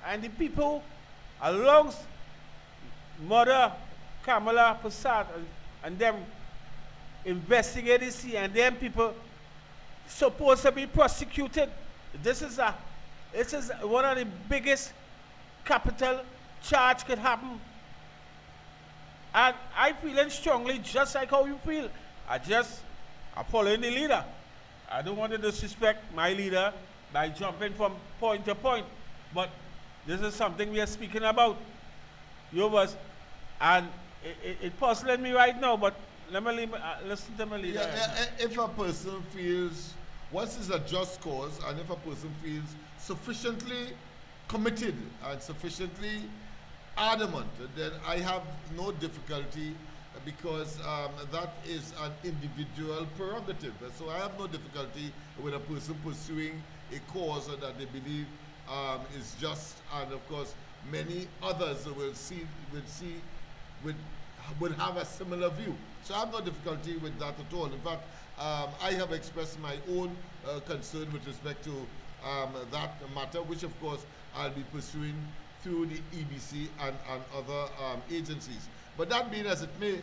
And the people along Mother Kamala Prasad and them investigate this, and them people supposed to be prosecuted. This is one of the biggest capital charge could happen. And I feel strongly just like how you feel. I'm following the leader. I don't want to disrespect my leader by jumping from point to point. But this is something we are speaking about. And it puzzles me right now, but let me listen to my leader. If a person feels, once it's a just cause, and if a person feels sufficiently committed and sufficiently adamant, then I have no difficulty because that is an individual prerogative. So I have no difficulty with a person pursuing a cause that they believe is just, and of course many others would have a similar view. So I have no difficulty with that at all. In fact, I have expressed my own concern with respect to that matter, which of course I'll be pursuing through the EBC and other agencies. But that being as it may,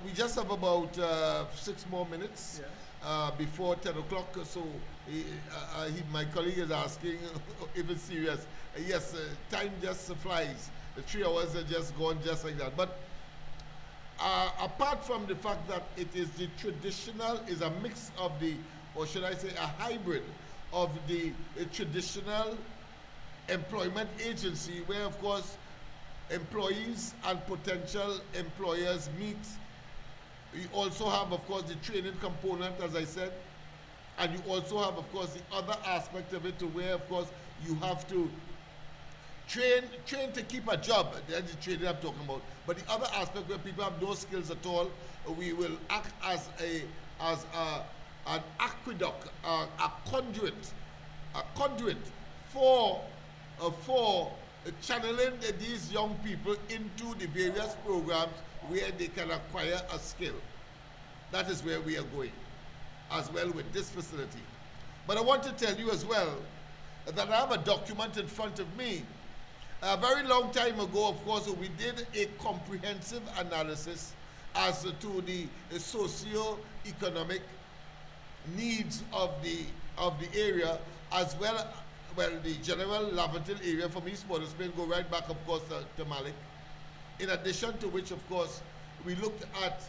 we just have about 6 more minutes before 10 o'clock. So my colleague is asking if it's serious. Yes, time just flies. The 3 hours are just gone just like that. But apart from the fact that it is the traditional, is a mix of the, or should I say a hybrid of the traditional employment agency, where of course employees and potential employers meet. You also have of course the training component, as I said, and you also have of course the other aspect of it, to where of course you have to train to keep a job. That's the training I'm talking about. But the other aspect where people have no skills at all, we will act as an aqueduct, a conduit for channeling these young people into the various programs where they can acquire a skill. That is where we are going as well with this facility. But I want to tell you as well that I have a document in front of me. A very long time ago, of course, we did a comprehensive analysis as to the socio-economic needs of the area, as well the general Laventille area from East Port of Spain, go right back, of course, to Malik. In addition to which, of course, we looked at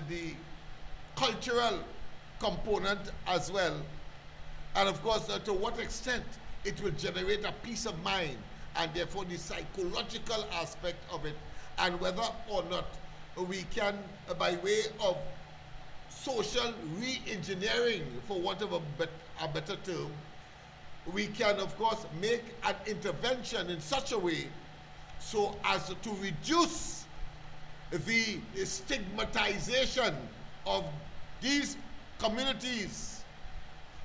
the cultural component as well, and of course, to what extent it will generate a peace of mind, and therefore the psychological aspect of it, and whether or not we can, by way of social re-engineering, for want of a better term, we can of course make an intervention in such a way so as to reduce the stigmatization of these communities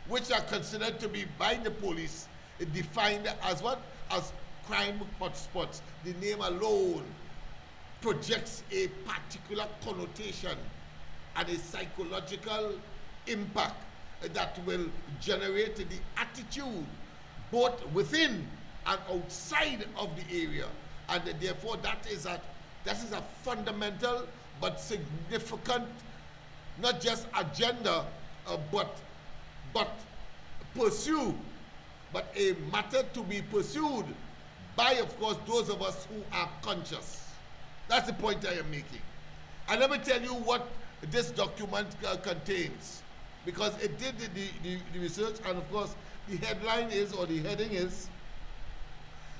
which are considered to be by the police defined as what? As crime hotspots. The name alone projects a particular connotation and a psychological impact that will generate the attitude both within and outside of the area. And therefore that is a fundamental but significant, not just agenda, but a matter to be pursued by, of course, those of us who are conscious. That's the point I am making. And let me tell you what this document contains, because it did the research, and of course the headline is, or the heading is,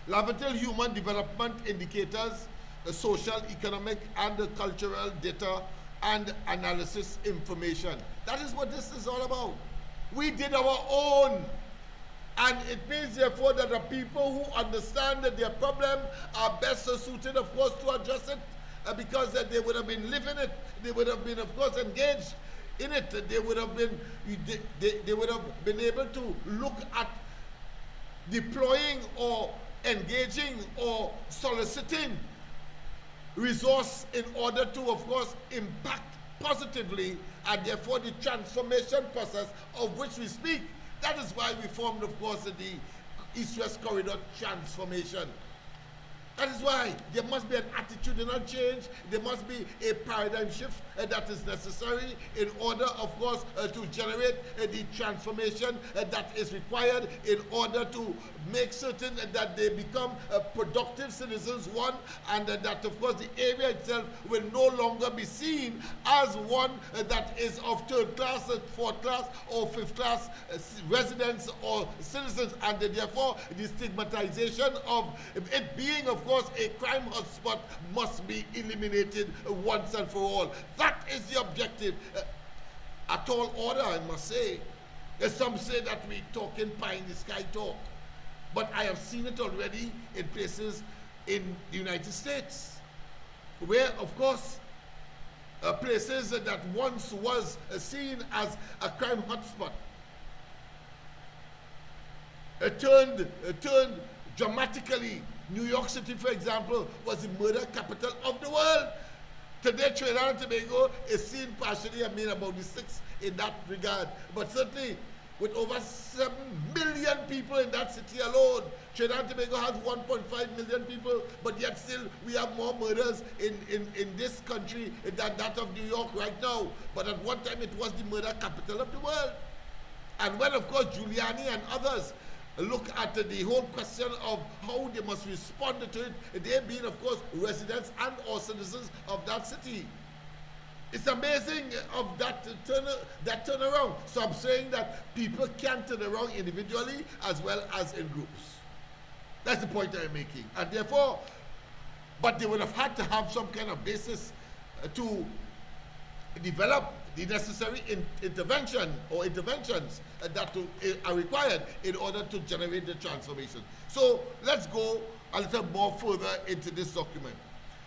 Lavatel Human Development Indicators, Social, Economic, and Cultural Data and Analysis Information. That is what this is all about. We did our own. And it means, therefore, that the people who understand that their problem are best suited, of course, to address it, because they would have been living it. They would have been, of course, engaged in it. They would have been able to look at deploying or engaging or soliciting resource in order to, of course, impact positively, and therefore the transformation process of which we speak. That is why we formed, of course, the East-West Corridor transformation. That is why there must be an attitudinal change. There must be a paradigm shift that is necessary in order, of course, to generate the transformation that is required in order to make certain that they become productive citizens, one, and that, of course, the area itself will no longer be seen as one that is of third class, fourth class, or fifth class residents or citizens, and therefore the stigmatization of it being, of course, a crime hotspot must be eliminated once and for all. That is the objective. A tall order, I must say. Some say that we talking pie in the sky talk, but I have seen it already in places in the United States, where, of course, places that once was seen as a crime hotspot turned dramatically. New York City, for example, was the murder capital of the world. Today, Trinidad and Tobago is seen partially, about the sixth in that regard. But certainly, with over 7 million people in that city alone, Trinidad and Tobago has 1.5 million people, but yet still we have more murders in this country than that of New York right now. But at one time, it was the murder capital of the world. And when, of course, Giuliani and others look at the whole question of how they must respond to it, they being, of course, residents and or citizens of that city. It's amazing of that turnaround. So I'm saying that people can turn around individually as well as in groups. That's the point I'm making. And therefore, but they would have had to have some kind of basis to develop the necessary intervention or interventions that are required in order to generate the transformation. So let's go a little more further into this document.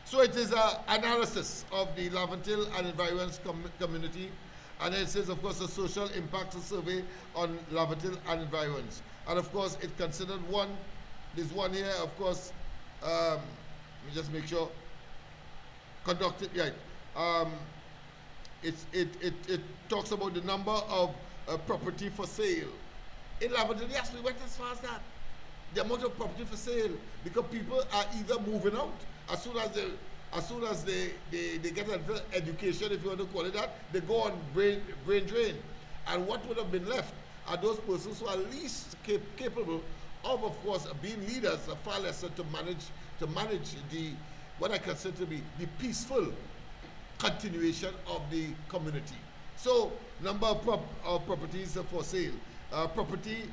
So it is an analysis of the Laventille and environs community, and it says, of course, a social impact survey on Laventille and environs. And of course, it considered there's one here, of course, let me just make sure, conducted, right. It talks about the number of property for sale. In Laventille, yes, we went as far as that. The amount of property for sale, because people are either moving out as soon as they get an education, if you want to call it that, they go on brain drain. And what would have been left are those persons who are least capable of course, being leaders, far lesser to manage the what I consider to be the peaceful continuation of the community. So, number of properties for sale. Property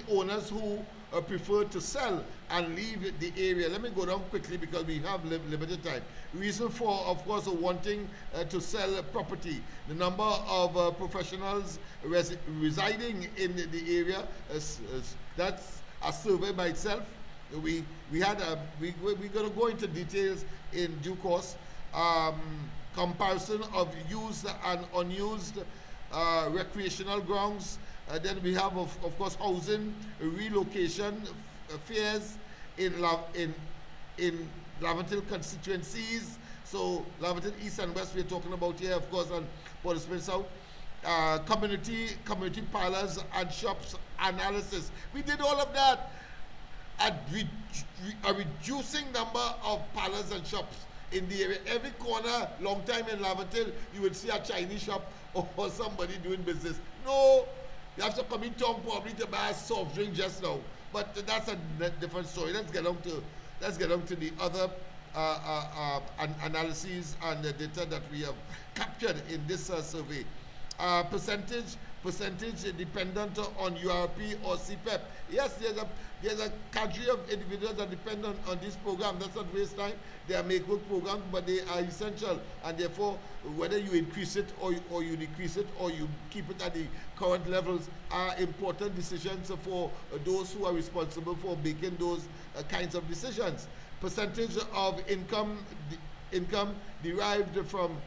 owners who prefer to sell and leave the area. Let me go down quickly because we have limited time. Reason for, of course, wanting to sell property. The number of professionals residing in the area, that's a survey by itself. We're going to go into details in due course. comparison of used and unused recreational grounds. Then we have, of course, housing relocation fares in Laventille constituencies. So Laventille East and West we're talking about here, of course, and Port of Spain South. Community parlors and shops analysis. We did all of that. A reducing number of parlors and shops in the area. Every corner, long time in Laventille, you would see a Chinese shop or somebody doing business. No, you have to come in town probably to buy a soft drink just now. But that's a different story. Let's get on to the other analyses and the data that we have captured in this survey. Percentage dependent on URP or CPEP. Yes, there's a cadre of individuals that depend on this program. That's not waste time. They are make work programs, but they are essential, and therefore, whether you increase it or you decrease it or you keep it at the current levels are important decisions for those who are responsible for making those kinds of decisions. Percentage of income derived from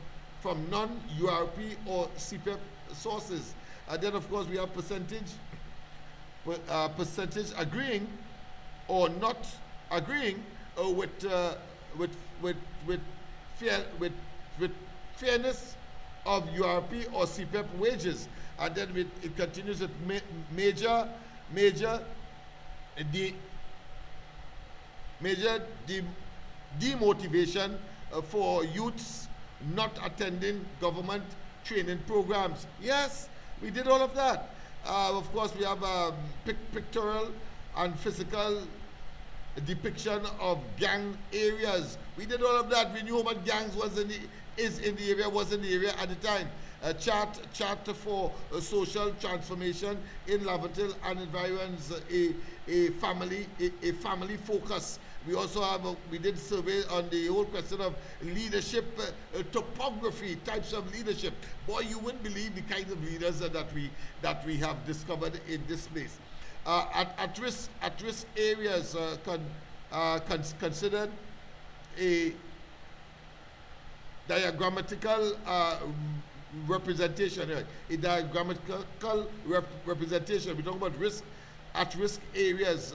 non-URP or CPEP sources. Then, of course, we have percentage agreeing or not agreeing with fairness of URP or CPEP wages. And then it continues with major demotivation for youths not attending government training programs. Yes, we did all of that. Of course, we have pictorial and physical depiction of gang areas. We did all of that. We knew how much gangs was in the area at the time. A chart for social transformation in Laventille and environs, a family focus. We also have we did survey on the whole question of leadership, topography, types of leadership. Boy, you wouldn't believe the kind of leaders that we have discovered in this place. At risk areas considered a diagrammatical representation. A diagrammatical representation. We talk about at-risk areas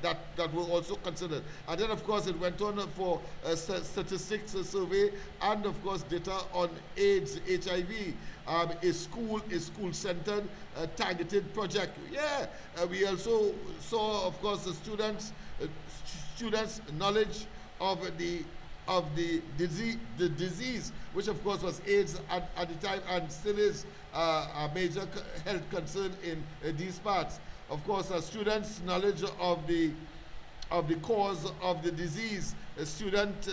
that were also considered. And then, of course, it went on for statistics survey and, of course, data on AIDS, HIV, a school-centered targeted project. Yeah, we also saw, of course, the students' knowledge of the disease, which of course was AIDS at the time and still is a major health concern in these parts. Of course, students' knowledge of the cause of the disease. Students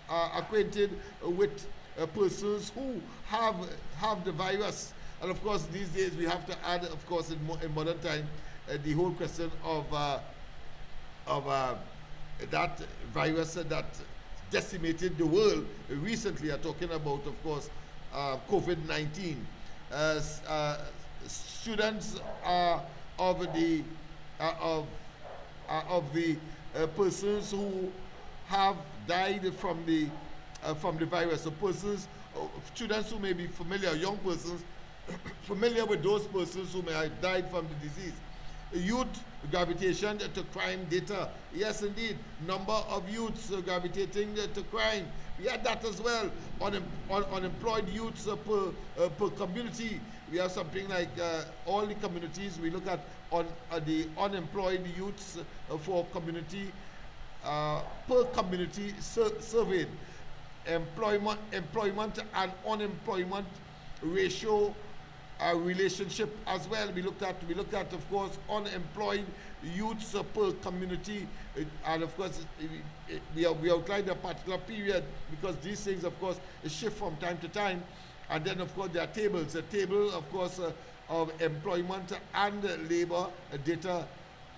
acquainted with persons who have the virus. And of course, these days we have to add, of course, in modern time, the whole question of that virus that decimated the world. Recently, I'm talking about, of course, COVID-19. Students of the persons who have died from the virus. So students who may be familiar, young persons familiar with those persons who may have died from the disease. Youth gravitation to crime data. Yes, indeed. Number of youths gravitating to crime. We had that as well. Unemployed youths per community. We have something like all the communities. We look at the unemployed youths for community per community surveyed. Employment and unemployment ratio relationship as well. We looked at, of course, unemployed youths per community, and of course we outlined a particular period because these things, of course, shift from time to time. And then, of course, there are tables. A table, of course, of employment and labor data,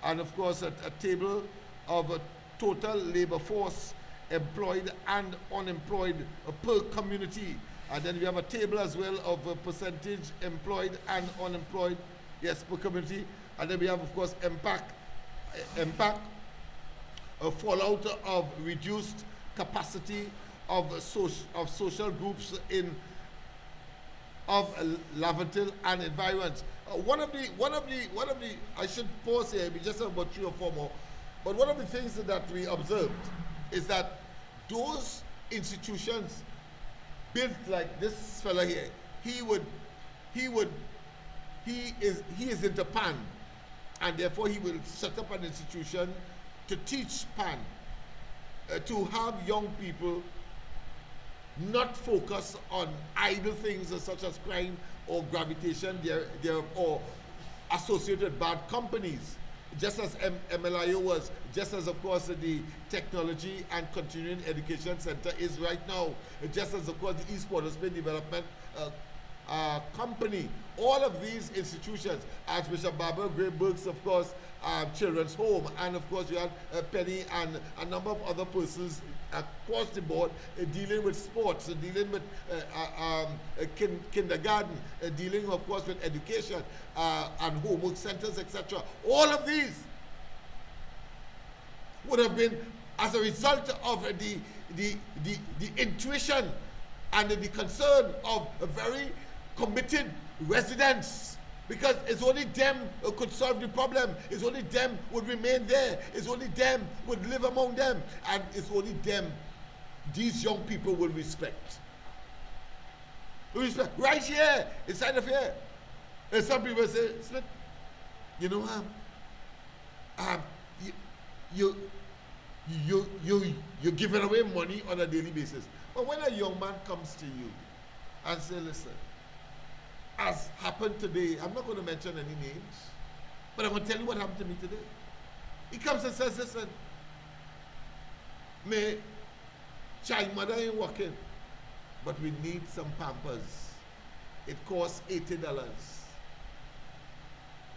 and of course a table of total labor force employed and unemployed per community. And then we have a table as well of percentage employed and unemployed, yes, per community. And then we have, of course, impact, fallout of reduced capacity of social groups of Laventille and environs. One of the I should pause here, we just have about 3 or 4 more. But one of the things that we observed is that those institutions built like this fella here, he is into pan, and therefore he will set up an institution to teach pan, to have young people not focus on idle things such as crime or gravitation or associated with bad companies, just as MLIO was, just as of course the Technology and Continuing Education Center is right now, just as of course the East Port of Spain Development Company. All of these institutions, Archbishop Barbara Gray Burke's, of course, Children's Home, and of course you had Penny and a number of other persons across the board dealing with sports, dealing with kindergarten, dealing of course with education and homework centers, etc. All of these would have been as a result of the intuition and the concern of a very committed residents, because it's only them who could solve the problem. It's only them would remain there. It's only them would live among them, and it's only them these young people will respect. Right here, inside of here. And some people say, Smith, you know, you're giving away money on a daily basis. But when a young man comes to you and say, listen, as happened today, I'm not going to mention any names, but I'm going to tell you what happened to me today. He comes and says, listen, my child mother ain't working, but we need some Pampers. It costs $80.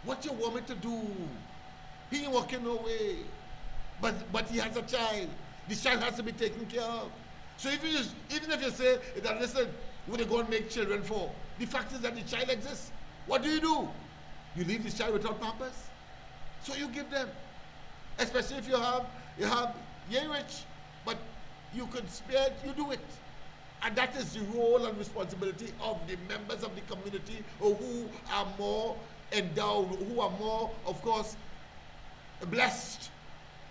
What you want me to do? He ain't working no way, but he has a child. The child has to be taken care of. So even if you say that, listen, we're going to make children for, the fact is that the child exists. What do? You leave the child without Pampers? So you give them. Especially if you're rich, but you could spare it, you do it. And that is the role and responsibility of the members of the community who are more endowed, who are more, of course, blessed.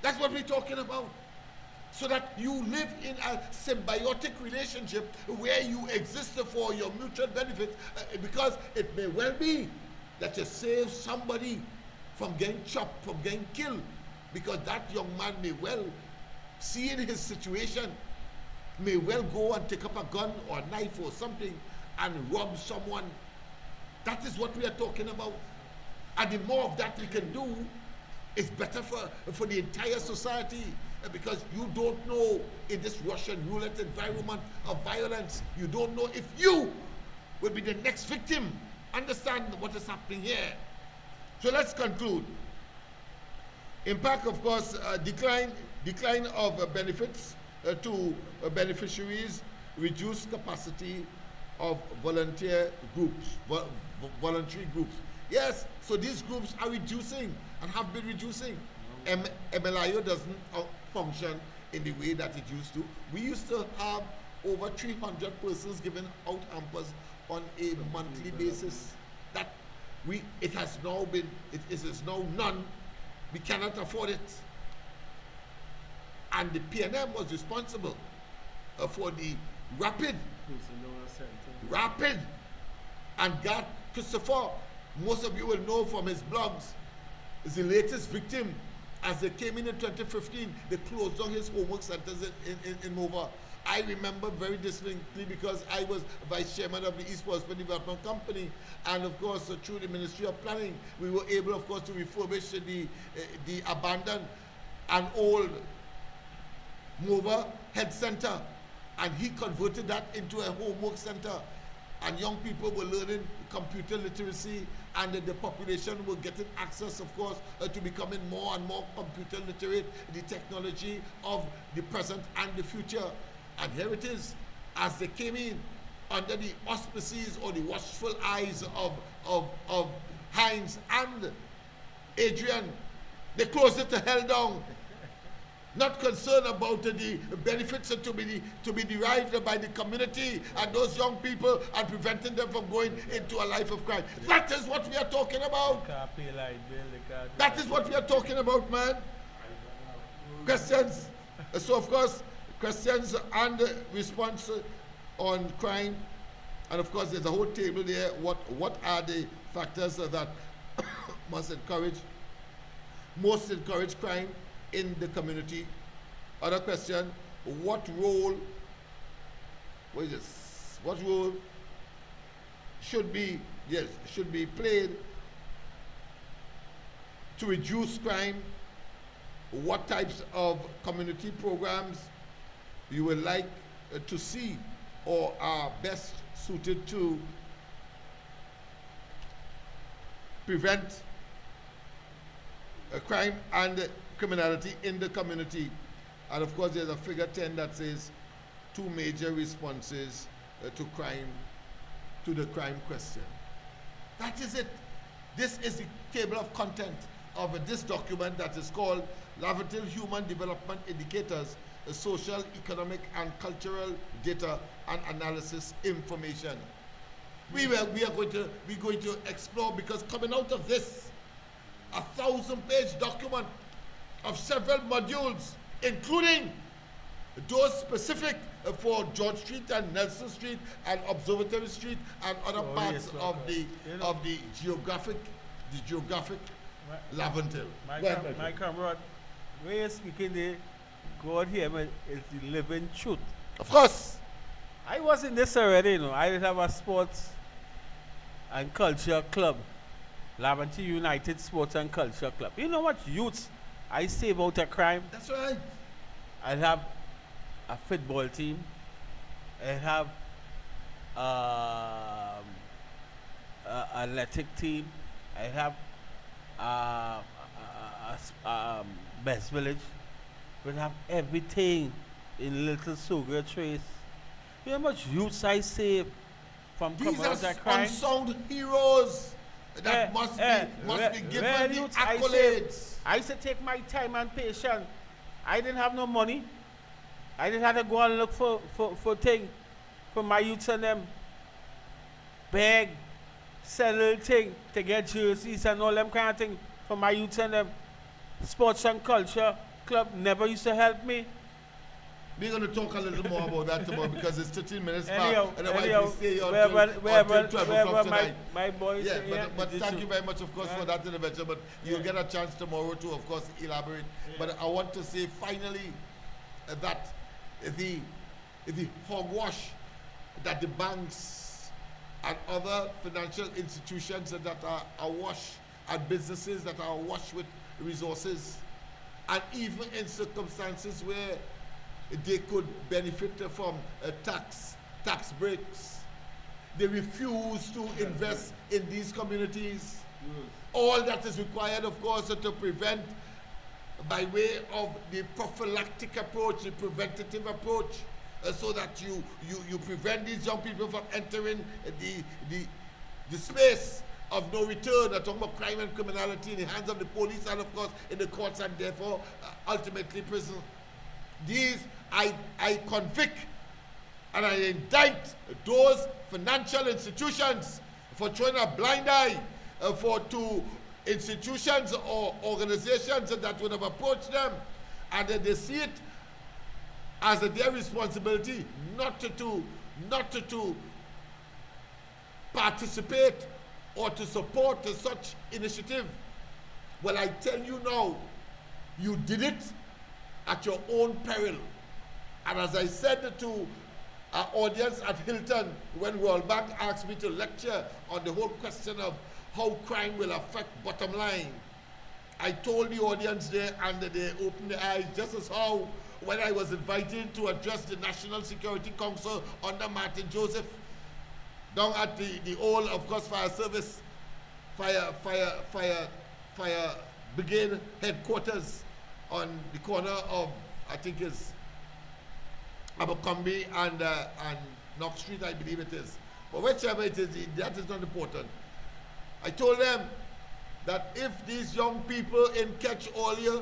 That's what we're talking about. So that you live in a symbiotic relationship where you exist for your mutual benefit, because it may well be that you save somebody from getting chopped, from getting killed, because that young man may well, seeing his situation, may well go and take up a gun or a knife or something and rob someone. That is what we are talking about. And the more of that we can do, it's better for the entire society, because you don't know, in this Russian roulette environment of violence, you don't know if you will be the next victim. Understand what is happening here. So let's conclude. Impact, of course, decline of benefits to beneficiaries, reduced capacity of voluntary groups. Yes, so these groups are reducing and have been reducing. MLIO doesn't function in the way that it used to. We used to have over 300 persons giving out hampers on a monthly basis. It is now none. We cannot afford it. And the PNM was responsible for the rapid, and God, Christopher, most of you will know from his blogs, is the latest victim. As they came in 2015, they closed down his homework centers in Mova. I remember very distinctly, because I was vice chairman of the East Port of Spain Development Company, and of course through the Ministry of Planning, we were able, of course, to refurbish the abandoned and old Mova Head Center, and he converted that into a homework center, and young people were learning computer literacy, and the population were getting access, of course, to becoming more and more computer literate, the technology of the present and the future. And here it is, as they came in under the auspices or the watchful eyes of Heinz and Adrian, they closed it to hell down. not concerned about the benefits to be derived by the community and those young people and preventing them from going into a life of crime. That is what we are talking about. That is what we are talking about, man. Questions? So, of course, questions and response on crime. And, of course, there's a whole table there. What are the factors that most encourage crime in the community? Other question, what role should be played to reduce crime? What types of community programs you would like to see or are best suited to prevent crime and criminality in the community? And of course, there's a figure 10 that says 2 major responses to the crime question. That is it. This is the table of content of this document that is called Laventille Human Development Indicators, Social, Economic, and Cultural Data and Analysis Information. We are going to explore, because coming out of this, a 1,000-page document of several modules, including those specific for George Street and Nelson Street and Observatory Street and other parts of the geographic Laventille. My comrade, when you're speaking there, God here is the living truth. Of course. I was in this already, you know. I have a sports and culture club, Laventille United Sports and Culture Club. You know what youths I say about a crime? That's right. I have a football team. I have athletic team. I have Best Village. We have everything in little sugar trace. You know how much youths I save from these coming out of crime? These are unsung heroes that must be given the accolades. I used to take my time and patience. I didn't have no money. I didn't have to go and look for things for my youths and them. Beg, sell little thing to get jerseys and all them kind of things for my youths and them. Sports and Culture Club never used to help me. We're going to talk a little more about that tomorrow because it's 13 minutes anyhow, past. And we stay here until 12 o'clock tonight. My boys. Yeah, but thank you very much, of course, for that intervention. But you'll get a chance tomorrow to, of course, elaborate. Yeah. But I want to say finally that the hogwash that the banks and other financial institutions that are awash, and businesses that are awash with resources, and even in circumstances where they could benefit from tax breaks, they refuse to invest in these communities. All that is required, of course, to prevent, by way of the prophylactic approach, the preventative approach, so that you prevent these young people from entering the space of no return. I'm talking about crime and criminality in the hands of the police and, of course, in the courts, and therefore ultimately prison. These I convict and I indict those financial institutions for throwing a blind eye to institutions or organizations that would have approached them, and they see it as their responsibility not to participate or to support such initiative. Well, I tell you now, you did it at your own peril. And as I said to our audience at Hilton when World Bank asked me to lecture on the whole question of how crime will affect bottom line, I told the audience there, and they opened their eyes, just as how when I was invited to address the National Security Council under Martin Joseph down at the old, of course, fire service, fire brigade headquarters on the corner of, I think it's Abercrombie and Knox Street, I believe it is. But whichever it is, that is not important. I told them that if these young people in catch all year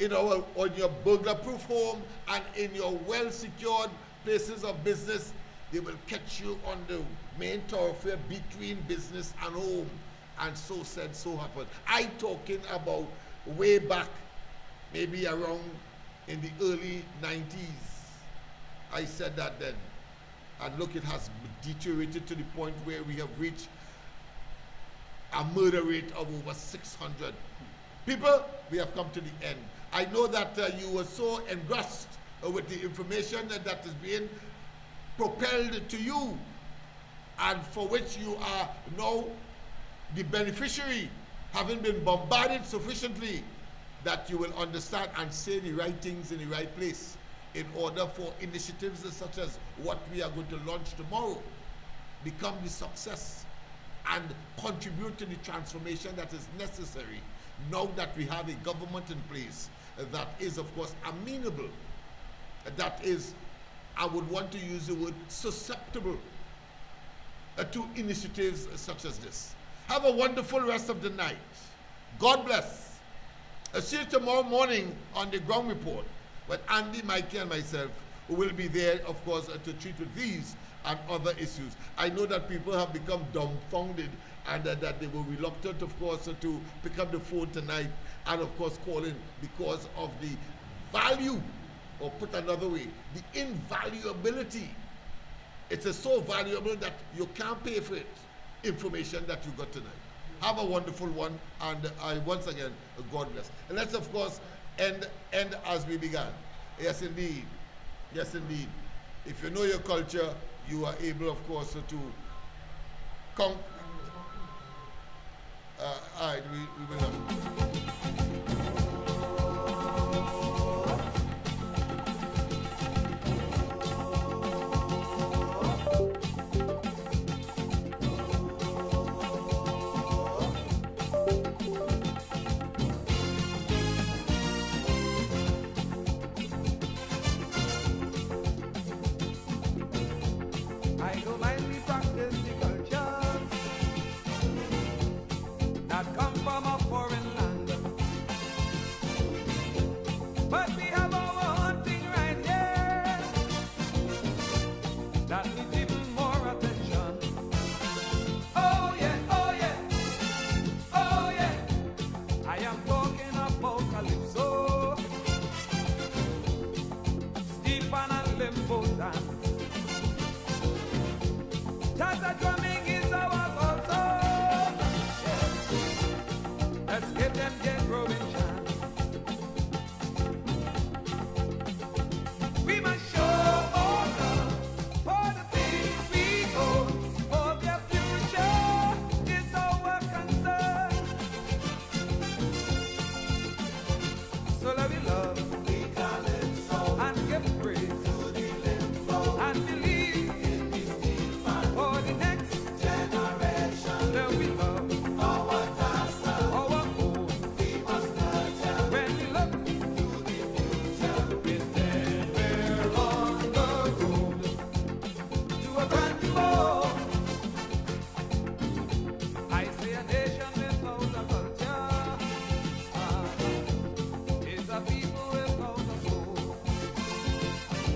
on your burglar-proof home and in your well-secured places of business. They will catch you on the main thoroughfare between business and home. And so said, so happened. I talking about way back, maybe around in the early 90s. I said that then. And look, it has deteriorated to the point where we have reached a murder rate of over 600. People, we have come to the end. I know that you were so engrossed with the information that is being propelled to you, and for which you are now the beneficiary, having been bombarded sufficiently that you will understand and say the right things in the right place in order for initiatives such as what we are going to launch tomorrow become the success and contribute to the transformation that is necessary now that we have a government in place that is, of course, amenable, that is, I would want to use the word susceptible to initiatives such as this. Have a wonderful rest of the night. God bless. See you tomorrow morning on the ground report with Andy, Mikey, and myself, who will be there, of course, to treat with these and other issues. I know that people have become dumbfounded and that they were reluctant, of course, to pick up the phone tonight and, of course, call in because of the value, or put another way, the invaluability. It is so valuable that you can't pay for it, information that you got tonight. Have a wonderful one, and I once again, God bless. And let's, of course, end as we began. Yes, indeed. Yes, indeed. If you know your culture, you are able, of course, to come. All right, we will have. I don't mind we practice the cultures that come from a foreign land, but we have our own thing right here that needs even more attention. Oh yeah, oh yeah, oh yeah, I am talking about calypso, steel pan and limbo dance. Tata drumming is our also. Let's give them